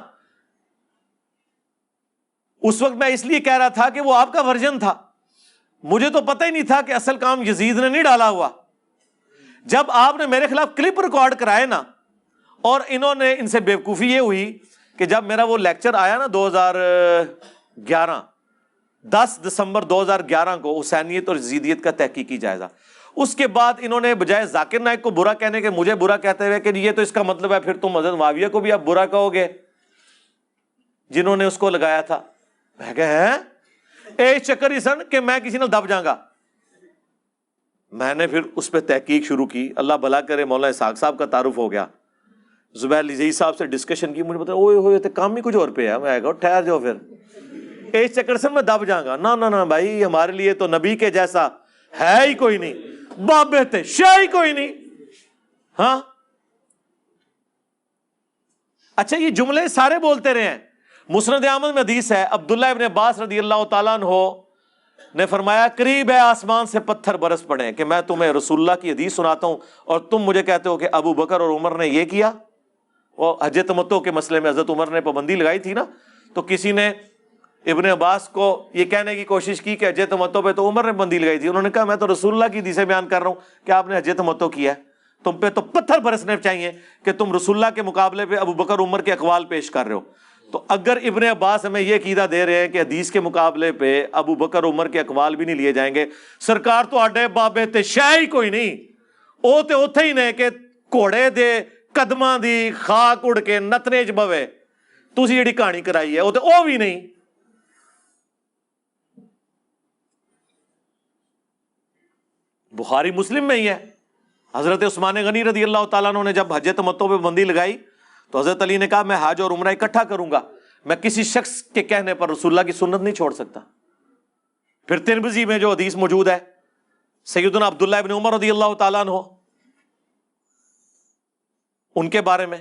اس وقت میں اس لیے کہہ رہا تھا کہ وہ آپ کا ورژن تھا. مجھے تو پتہ ہی نہیں تھا کہ اصل کام یزید نے نہیں ڈالا ہوا. جب آپ نے میرے خلاف کلپ ریکارڈ کرائے نا, اور انہوں نے ان سے بیوقوفی یہ ہوئی کہ جب میرا وہ لیکچر آیا نا 2011 10 دسمبر 2011 کو حسینیت اور یزیدیت کا تحقیقی جائزہ, اس کے بعد انہوں نے بجائے ذاکر نائک کو برا کہنے کے مجھے برا کہتے ہوئے کہ یہ تو اس کا مطلب ہے پھر تم حضرت معاویہ کو بھی اب برا کہو گے جنہوں نے اس کو لگایا تھا. میں کہا اے چکر ہی سن کہ میں کسی نے دب جاؤں گا. میں نے پھر اس پہ تحقیق شروع کی, اللہ بھلا کرے مولانا اسحاق صاحب کا تعارف ہو گیا, زبیر لذیذ صاحب سے ڈسکشن کی, مجھے بتا اوئے ہوئے تھے کام ہی کچھ اور پہ ہے. میں کہا ٹھہر جاؤ پھر, اس چکر سے میں دب جاؤں گا. نہ بھائی, ہمارے لیے تو نبی کے جیسا ہے ہی کوئی نہیں, بابے تھے شاہ ہی کوئی نہیں. ہاں اچھا, یہ جملے سارے بولتے رہے ہیں. مسند احمد میں حدیث ہے, عبداللہ ابن عباس رضی اللہ تعالیٰ عنہ نے فرمایا قریب ہے آسمان سے پتھر برس پڑے کہ میں تمہیں رسول اللہ کی حدیث سناتا ہوں اور تم مجھے کہتے ہو کہ ابو بکر اور عمر نے یہ کیا. وہ حج تمتع کے مسئلے میں حضرت عمر نے پابندی لگائی تھی نا, تو کسی نے ابن عباس کو یہ کہنے کی کوشش کی کہ حج تمتع پہ تو عمر نے پابندی لگائی تھی. انہوں نے کہا میں تو رسول اللہ کی حدیثیں بیان کر رہا ہوں کہ آپ نے حج تمتع کیا ہے, تم پہ تو پتھر برسنے چاہیے کہ تم رسول اللہ کے مقابلے پہ ابو بکر عمر کے اقوال پیش کر رہے ہو. تو اگر ابن عباس ہمیں یہ عقیدہ دے رہے ہیں کہ حدیث کے مقابلے پہ ابو بکر عمر کے اقوال بھی نہیں لیے جائیں گے, سرکار تو آڈے بابے تے شاہ ہی کوئی نہیں, او تے اوتھے ہی نے کہ گھوڑے دے قدماں دی خاک اڑ کے نتنے چ بوے, تسی جڑی کہانی کرائی ہے او تے او بھی نہیں. بخاری مسلم میں ہی ہے, حضرت عثمان غنی رضی اللہ تعالیٰ عنہ نے جب حج تمتع پہ پابندی لگائی تو حضرت علی نے کہا میں حج اور عمرہ اکٹھا کروں گا, میں کسی شخص کے کہنے پر رسول اللہ کی سنت نہیں چھوڑ سکتا. پھر ترمذی میں جو حدیث موجود ہے سیدنا عبداللہ ابن عمر رضی اللہ تعالیٰ عنہ, ان کے بارے میں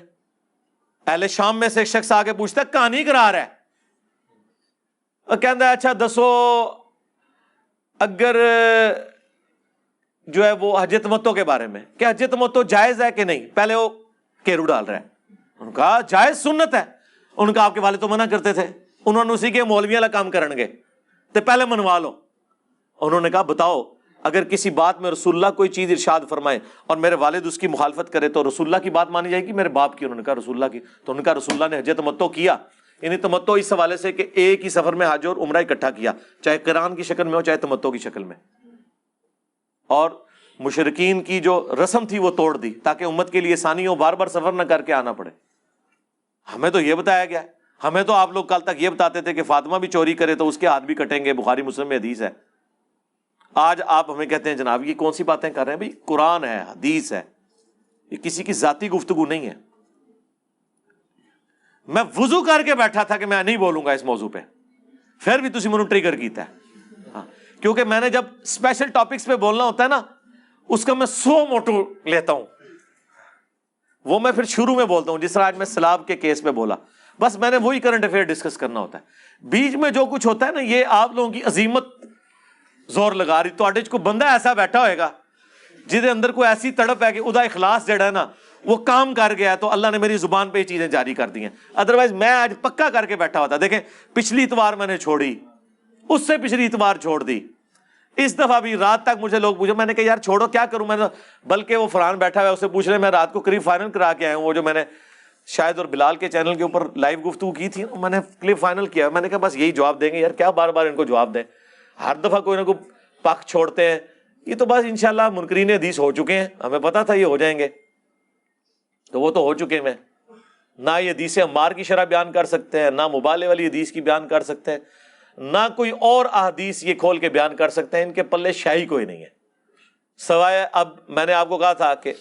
اہل شام میں سے ایک شخص آگے پوچھتا ہے کہانی کرا رہا ہے, اور کہتا ہے اچھا دسو اگر جو ہے وہ حج تمتع کے بارے میں کہ حج تمتع جائز ہے کہ نہیں, پہلے وہ کیرو ڈال رہا ہے. ان کا جائز سنت ہے. ان کا آپ کے والد تو منع کرتے تھے, انہوں نے اسی کے مولوی والا کام کرن گے تو پہلے منوا لو. انہوں نے کہا بتاؤ اگر کسی بات میں رسول اللہ کوئی چیز ارشاد فرمائے اور میرے والد اس کی مخالفت کرے تو رسول اللہ کی بات مانی جائے گی میرے باپ کی؟ انہوں نے کہا رسول اللہ کی. تو ان کا رسول اللہ نے حج تمتع کیا, یعنی تمتع اس حوالے سے کہ ایک ہی سفر میں حج اور عمرہ اکٹھا کیا, چاہے قران کی شکل میں ہو چاہے تمتع کی شکل میں, اور مشرکین کی جو رسم تھی وہ توڑ دی تاکہ امت کے لیے آسانی ہو, بار بار سفر نہ کر کے آنا پڑے. ہمیں تو یہ بتایا گیا ہے, ہمیں تو آپ لوگ کل تک یہ بتاتے تھے کہ فاطمہ بھی چوری کرے تو اس کے ہاتھ بھی کٹیں گے, بخاری مسلم میں حدیث ہے. آج آپ ہمیں کہتے ہیں جناب یہ کون سی باتیں کر رہے ہیں؟ بھائی قرآن ہے, حدیث ہے, یہ کسی کی ذاتی گفتگو نہیں ہے. میں وضو کر کے بیٹھا تھا کہ میں نہیں بولوں گا اس موضوع پہ, پھر بھی تسی منو ٹریگر کیتا ہے. ہاں کیونکہ میں نے جب اسپیشل ٹاپکس پہ بولنا ہوتا ہے نا اس کا میں 100 موٹو لیتا ہوں, وہ میں پھر شروع میں بولتا ہوں. جس طرح آج میں سلاب کے کیس پہ بولا, بس میں نے وہی کرنٹ افیئر ڈسکس کرنا ہوتا ہے. بیچ میں جو کچھ ہوتا ہے نا یہ آپ لوگوں کی عظیمت زور لگا رہی. تو کوئی بندہ ایسا بیٹھا ہوئے گا جہدے اندر کوئی ایسی تڑپ ہے کہ ادا اخلاص جڑا ہے نا وہ کام کر گیا, تو اللہ نے میری زبان پہ یہ چیزیں جاری کر دی ہیں. ادروائز میں آج پکا کر کے بیٹھا ہوتا. دیکھیں پچھلی اتوار میں نے چھوڑی, اس سے پچھلی اتوار چھوڑ دی, اس دفعہ بھی رات تک مجھے لوگ پوچھے, میں نے کہا یار چھوڑو کیا کروں میں نے, بلکہ وہ فرحان بیٹھا ہوا ہے اسے پوچھ رہے میں رات کو قریب فائنل کرا کے آیا ہوں. وہ جو میں نے شاید اور بلال کے چینل کے اوپر لائیو گفتگو کی تھی میں نے کلپ فائنل کیا. میں نے کہا بس یہی جواب دیں گے یار, کیا بار بار ان کو جواب دیں, ہر دفعہ کوئی نہ کوئی پک چھوڑتے ہیں. یہ تو بس انشاءاللہ منکرین حدیث ہو چکے ہیں, ہمیں پتا تھا یہ ہو جائیں گے, تو وہ تو ہو چکے ہیں. نہ یہ حدیث عمار کی شرح بیان کر سکتے ہیں, نہ مبالغے والی حدیث کی بیان کر سکتے ہیں, نہ کوئی اور احادیث یہ کھول کے بیان کر سکتے ہیں. ان کے پلے شاہی کوئی نہیں ہے سوائے, اب میں نے آپ کو کہا تھا کہ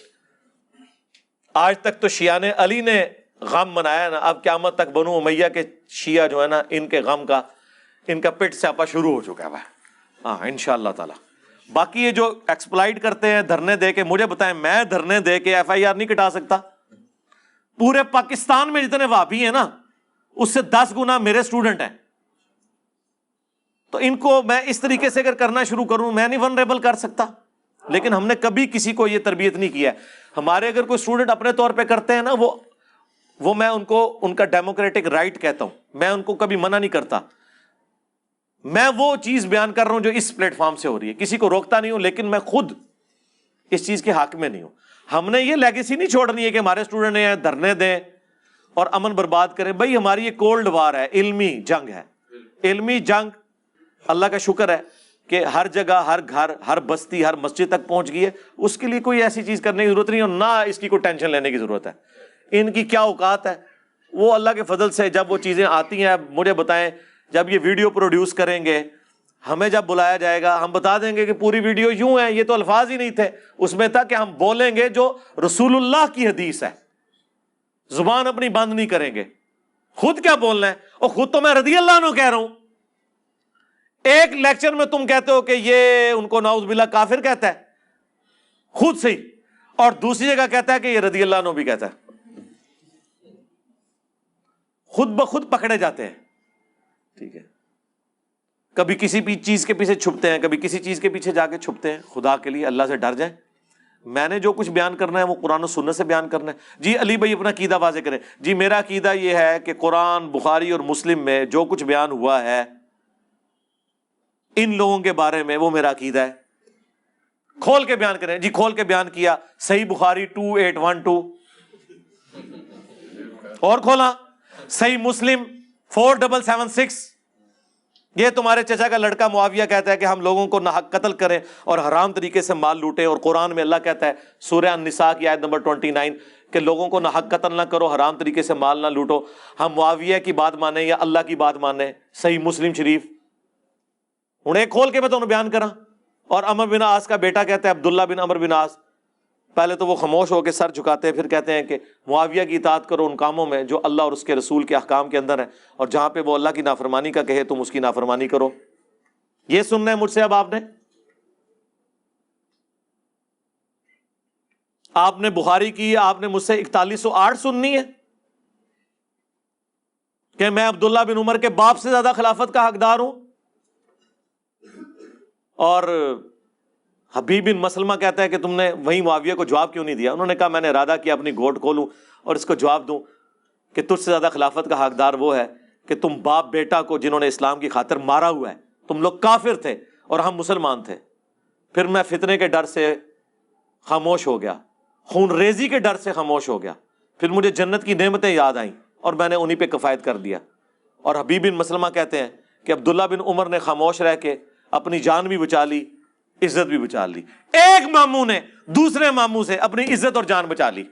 آج تک تو شیعان علی نے غم منایا نا, اب قیامت تک بنو امیہ کے شیعہ جو ہے نا ان کے غم کا ان کا پٹ سیاپا شروع ہو چکا ہے. ہاں انشاءاللہ تعالی. باقی یہ جو ایکسپلائٹ کرتے ہیں دھرنے دے کے, مجھے بتائیں میں دھرنے دے کے ایف آئی آر نہیں کٹا سکتا؟ پورے پاکستان میں جتنے وہابی ہیں نا اس سے 10 گنا میرے اسٹوڈنٹ ہیں. تو ان کو میں اس طریقے سے اگر کرنا شروع کروں, میں نہیں ونریبل کر سکتا. لیکن ہم نے کبھی کسی کو یہ تربیت نہیں کیا ہے. ہمارے اگر کوئی اسٹوڈنٹ اپنے طور پہ کرتے ہیں نا وہ میں ان کو ان کا ڈیموکریٹک رائٹ کہتا ہوں, میں ان کو کبھی منع نہیں کرتا. میں وہ چیز بیان کر رہا ہوں جو اس پلیٹ فارم سے ہو رہی ہے, کسی کو روکتا نہیں ہوں, لیکن میں خود اس چیز کے حق میں نہیں ہوں. ہم نے یہ لیگیسی نہیں چھوڑنی ہے کہ ہمارے اسٹوڈنٹ ہیں دھرنے دیں اور امن برباد کریں. بھائی ہماری یہ کولڈ وار ہے, علمی جنگ ہے. علمی جنگ اللہ کا شکر ہے کہ ہر جگہ, ہر گھر, ہر بستی, ہر مسجد تک پہنچ گئی ہے. اس کے لیے کوئی ایسی چیز کرنے کی ضرورت نہیں, اور نہ اس کی کوئی ٹینشن لینے کی ضرورت ہے. ان کی کیا اوقات ہے, وہ اللہ کے فضل سے جب وہ چیزیں آتی ہیں, مجھے بتائیں جب یہ ویڈیو پروڈیوس کریں گے, ہمیں جب بلایا جائے گا ہم بتا دیں گے کہ پوری ویڈیو یوں ہے, یہ تو الفاظ ہی نہیں تھے, اس میں تھا کہ ہم بولیں گے جو رسول اللہ کی حدیث ہے, زبان اپنی بند نہیں کریں گے. خود کیا بولنا ہے, اور خود تو میں رضی اللہ عنہ کہہ رہا ہوں. ایک لیکچر میں تم کہتے ہو کہ یہ ان کو نعوذ باللہ کافر کہتا ہے خود سے ہی, اور دوسری جگہ کہتا ہے کہ یہ رضی اللہ عنہ بھی کہتا ہے. خود بخود پکڑے جاتے ہیں. ٹھیک ہے, کبھی کسی چیز کے پیچھے چھپتے ہیں, کبھی کسی چیز کے پیچھے جا کے چھپتے ہیں. خدا کے لیے اللہ سے ڈر جائیں. میں نے جو کچھ بیان کرنا ہے وہ قرآن و سنت سے بیان کرنا ہے. جی علی بھائی اپنا عقیدہ واضح کریں. جی میرا عقیدہ یہ ہے کہ قرآن, بخاری اور مسلم میں جو کچھ بیان ہوا ہے ان لوگوں کے بارے میں وہ میرا عقیدہ ہے. کھول کے بیان کریں. جی کھول کے بیان کیا, صحیح بخاری 2812, اور کھولا صحیح مسلم 4776. یہ تمہارے چچا کا لڑکا معاویہ کہتا ہے کہ ہم لوگوں کو ناحق قتل کریں اور حرام طریقے سے مال لوٹیں, اور قرآن میں اللہ کہتا ہے سورہ النساء کی آیت نمبر 29 کہ لوگوں کو ناحق قتل نہ کرو, حرام طریقے سے مال نہ لوٹو. ہم معاویہ کی بات مانیں یا اللہ کی بات مانیں؟ صحیح مسلم شریف. ہوں ایک کھول کے میں تمہیں بیان کرا. اور عمر بن عاص کا بیٹا کہتا ہے عبداللہ بن عمر بن عاص, پہلے تو وہ خاموش ہو کے سر جھکاتے ہیں, پھر کہتے ہیں کہ معاویہ کی اطاعت کرو ان کاموں میں جو اللہ اور اس کے رسول کے احکام کے اندر ہیں, اور جہاں پہ وہ اللہ کی نافرمانی کا کہے تم اس کی نافرمانی کرو. یہ سننا ہے مجھ سے اب آپ نے بخاری کی, آپ نے مجھ سے 4108 سننی ہے کہ میں عبداللہ بن عمر کے باپ سے زیادہ خلافت کا حقدار ہوں. اور حبیب بن مسلمہ کہتا ہے کہ تم نے وہیں معاویہ کو جواب کیوں نہیں دیا؟ انہوں نے کہا میں نے ارادہ کیا اپنی گھوٹ کھولوں اور اس کو جواب دوں کہ تجھ سے زیادہ خلافت کا حقدار وہ ہے کہ تم باپ بیٹا کو جنہوں نے اسلام کی خاطر مارا ہوا ہے, تم لوگ کافر تھے اور ہم مسلمان تھے. پھر میں فتنے کے ڈر سے خاموش ہو گیا, خون ریزی کے ڈر سے خاموش ہو گیا, پھر مجھے جنت کی نعمتیں یاد آئیں اور میں نے انہی پہ کفایت کر دیا. اور حبیب بن مسلمہ کہتے ہیں کہ عبداللہ بن عمر نے خاموش رہ کے اپنی جان بھی بچا لی, عزت بھی بچا لی. ایک ماموں نے دوسرے ماموں سے اپنی عزت اور جان بچا لی.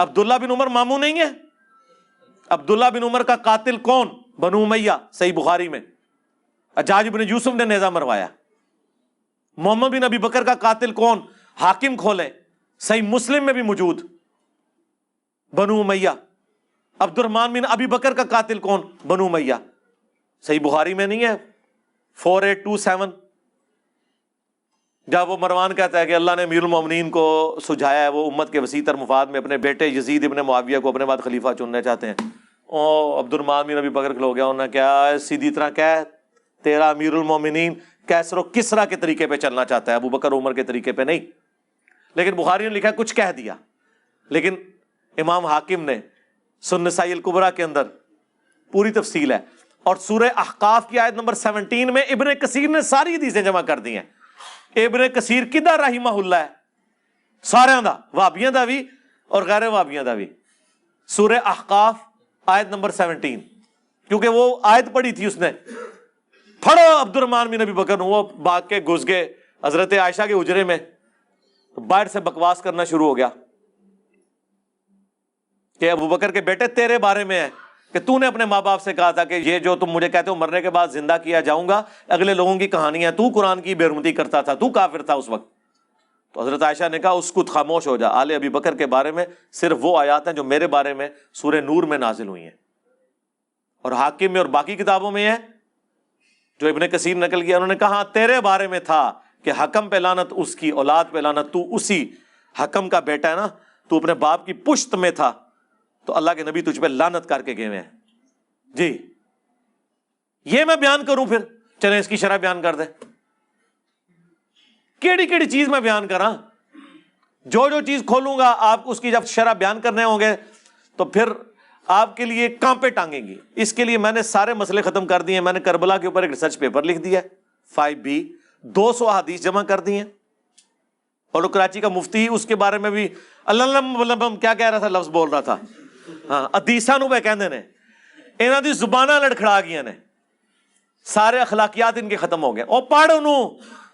عبداللہ بن عمر ماموں نہیں ہے. عبداللہ بن عمر کا قاتل کون؟ بنو امیہ, صحیح بخاری میں حجاج بن یوسف نے نیزہ مروایا. محمد بن ابی بکر کا قاتل کون؟ حاکم کھولیں, صحیح مسلم میں بھی موجود, بنو امیہ. عبد الرحمن بن ابی بکر کا قاتل کون؟ بنو امیہ, صحیح بخاری میں نہیں ہے 4827. جب وہ مروان کہتا ہے کہ اللہ نے امیر المومنین کو سجھایا ہے، وہ امت کے وسیع تر مفاد میں اپنے بیٹے یزید ابن معاویہ کو اپنے بعد خلیفہ چننا چاہتے ہیں، عبد الرحمن بن ابی بکر کھلو گیا، انہوں نے کیا سیدھی طرح کہہ تیرا امیر المومنین کیسر و کسرا کے طریقے پہ چلنا چاہتا ہے، ابو بکر عمر کے طریقے پہ نہیں۔ لیکن بخاری نے لکھا کچھ کہہ دیا، لیکن امام حاکم نے سنن نسائی الکبریٰ کے اندر پوری تفصیل ہے، اور سورہ احقاف کی آیت نمبر 17 میں ابن کثیر نے ساری حدیثیں جمع کر دی ہیں۔ ابن کثیر کدھر رحمہ اللہ ہے؟ سارے دا، وہابیاں دا بھی اور غیر وہابیاں دا بھی۔ سورہ احقاف آیت نمبر 17، کیونکہ وہ آیت پڑھی تھی اس نے، پڑھو عبد الرحمن بن ابی بکر، وہ بھاگ کے گھس گئے حضرت عائشہ کے حجرے میں، باہر سے بکواس کرنا شروع ہو گیا کہ ابو بکر کے بیٹے تیرے بارے میں ہے کہ تو نے اپنے ماں باپ سے کہا تھا کہ یہ جو تم مجھے کہتے ہو مرنے کے بعد زندہ کیا جاؤں گا، اگلے لوگوں کی کہانی ہے، تو قرآن کی بے حرمتی کرتا تھا، تو کافر تھا اس وقت۔ تو حضرت عائشہ نے کہا اسکت، خاموش ہو جا، آل ابی بکر کے بارے میں صرف وہ آیات ہیں جو میرے بارے میں سورہ نور میں نازل ہوئی ہیں، اور حاکم میں اور باقی کتابوں میں ہے جو ابن کثیر نقل کیا، انہوں نے کہا تیرے بارے میں تھا کہ حکم پہ لعنت، اس کی اولاد پہ لعنت، تو اسی حکم کا بیٹا ہے نا، تو اپنے باپ کی پشت میں تھا، تو اللہ کے نبی تجھ پہ لعنت کر کے گئے ہیں۔ جی یہ میں بیان کروں، پھر چلیں اس کی شرح بیان کر دیں، کیڑی کیڑی چیز میں بیان کراں، جو چیز کھولوں گا آپ اس کی جب شرح بیان کرنے ہوں گے تو پھر آپ کے لیے کانپے ٹانگیں گی۔ اس کے لیے میں نے سارے مسئلے ختم کر دیے ہیں، میں نے کربلا کے اوپر ایک ریسرچ پیپر لکھ دیا ہے 5B، 200 احادیث جمع کر دی ہیں، اور کراچی کا مفتی اس کے بارے میں بھی اللہ کیا کہہ رہا تھا، لفظ بول رہا تھا، ہاں حدیثاں نو کہندے نے، انہاں دی زباناں لڑکھڑا گئیاں نے، سارے اخلاقیات ان کے ختم ہو گئے۔ اور پڑھ انہوں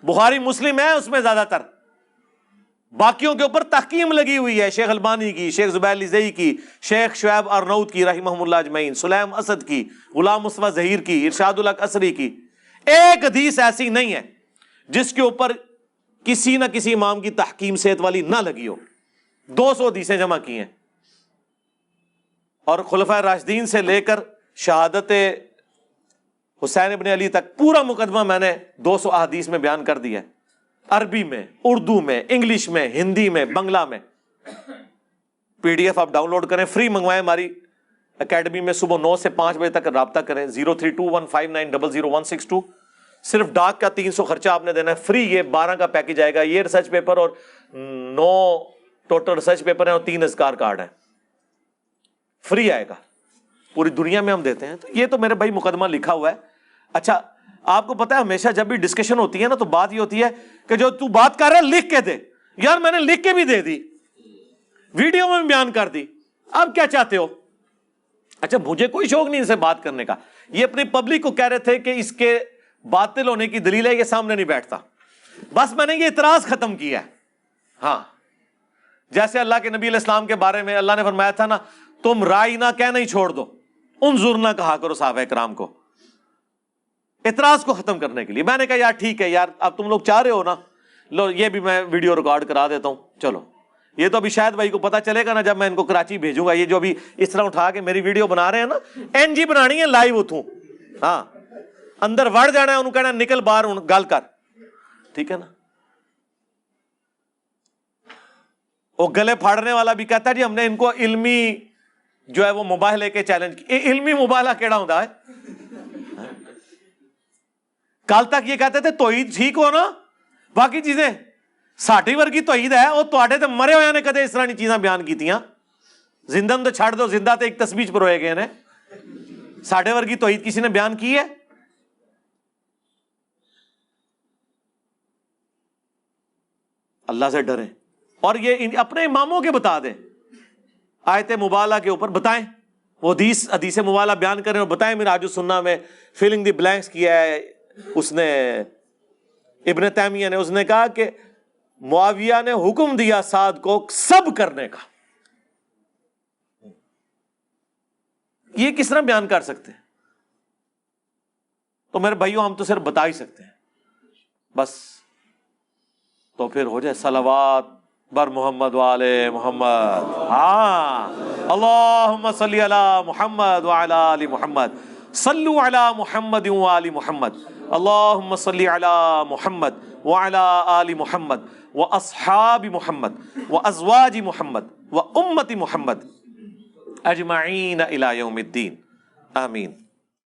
بخاری مسلم ہے اس میں زیادہ تر، باقیوں کے اوپر تحکیم لگی ہوئی ہے، شیخ البانی کی، شیخ زبیر لزئی کی، شیخ شعیب ارناؤت کی رحمہم اللہ اجمعین، سلیم اسد کی، غلام مصطفیٰ ظہیر کی، ارشاد الحق عصری کی، ایک حدیث ایسی نہیں ہے جس کے اوپر کسی نہ کسی امام کی تحکیم صحت والی نہ لگی ہو۔ 200 حدیثیں جمع کی ہیں، اور خلفائے راشدین سے لے کر شہادت حسین ابن علی تک پورا مقدمہ میں نے 200 احادیث میں بیان کر دیا ہے، عربی میں، اردو میں، انگلش میں، ہندی میں، بنگلہ میں۔ PDF آپ ڈاؤن لوڈ کریں، فری منگوائیں، ہماری اکیڈمی میں صبح 9 سے 5 بجے تک رابطہ کریں، 032159000162، صرف ڈاک کا 300 خرچہ آپ نے دینا ہے، فری، یہ 12 کا پیکج آئے گا، یہ ریسرچ پیپر اور 9 ٹوٹل ریسرچ پیپر ہیں اور 3 اذکار کارڈ ہیں، فری آئے گا، پوری دنیا میں ہم دیتے ہیں۔ تو یہ تو میرے بھائی مقدمہ لکھا ہوا ہے۔ اچھا آپ کو پتا ہے ہمیشہ جب بھی ڈسکشن ہوتی ہے نا تو بات یہ ہوتی ہے کہ جو تو بات کر رہا ہے لکھ کے دے، یار میں نے لکھ کے بھی دے دی، ویڈیو میں بھی بیان کر دی، آپ کیا چاہتے ہو؟ اچھا مجھے کوئی شوق نہیں ان سے بات کرنے کا، یہ اپنی پبلک کو کہہ رہے تھے کہ اس کے باطل ہونے کی دلیل ہے یہ سامنے نہیں بیٹھتا، بس میں نے یہ اعتراض ختم کیا ہے۔ ہاں جیسے اللہ کے نبی علیہ السلام کے بارے میں اللہ نے فرمایا تھا نا، تم رائی نہ کہنا ہی چھوڑ دو، انظر نہ کہا کرو صحابہ کرام کو، اعتراض کو ختم کرنے کے لیے میں نے کہا یار ٹھیک ہے یار، اب تم لوگ چاہ رہے ہو نا، لو یہ بھی میں ویڈیو ریکارڈ کرا دیتا ہوں، چلو یہ تو ابھی شاید بھائی کو پتا چلے گا نا جب میں ان کو کراچی بھیجوں گا، یہ جو ابھی اس طرح اٹھا کے میری ویڈیو بنا رہے ہیں نا، NG بنانی ہے لائیو اتوں، ہاں اندر وڑ جانا ہے، انہوں کہنا نکل باہر گل کر، ٹھیک ہے نا۔ وہ گلے پھاڑنے والا بھی کہتا ہے جی ہم نے ان کو علمی جو ہے وہ مباہلے کے چیلنج کی، علمی مباہلہ کیڑا ہوتا ہے؟ کل تک یہ کہتے تھے توحید ٹھیک ہو نا، باقی چیزیں ساٹھی ورگی توحید ہے، وہ تواڈے تے مرے ہوئے نے کدے اس طرح نہیں چیزاں بیان کیتیاں، زندہ تو چھڑ دو، زندہ تے ایک تسبیح پروئے گئے نے، ساڈے ورگی توحید کسی نے بیان کی ہے؟ اللہ سے ڈریں، اور یہ اپنے اماموں کے بتا دیں، آیت مبالہ کے اوپر بتائیں، وہ حدیث مبالہ بیان کریں اور بتائیں۔ منہاج السنہ میں فلنگ دی بلینکس کیا ہے اس نے، ابن تیمیہ نے، اس نے کہا کہ معاویہ نے حکم دیا سعد کو سب کرنے کا، یہ کس طرح بیان کر سکتے ہیں؟ تو میرے بھائیوں ہم تو صرف بتا ہی سکتے ہیں بس، تو پھر ہو جائے صلوات بر محمد وآل محمد، ہاں اللہم صلی علی محمد وعلی آل محمد، صلو علی محمد وآل محمد، اللہم صلی علی محمد وعلی آل محمد واصحاب محمد وازواج محمد وامت محمد اجمعین الی یوم الدین، آمین۔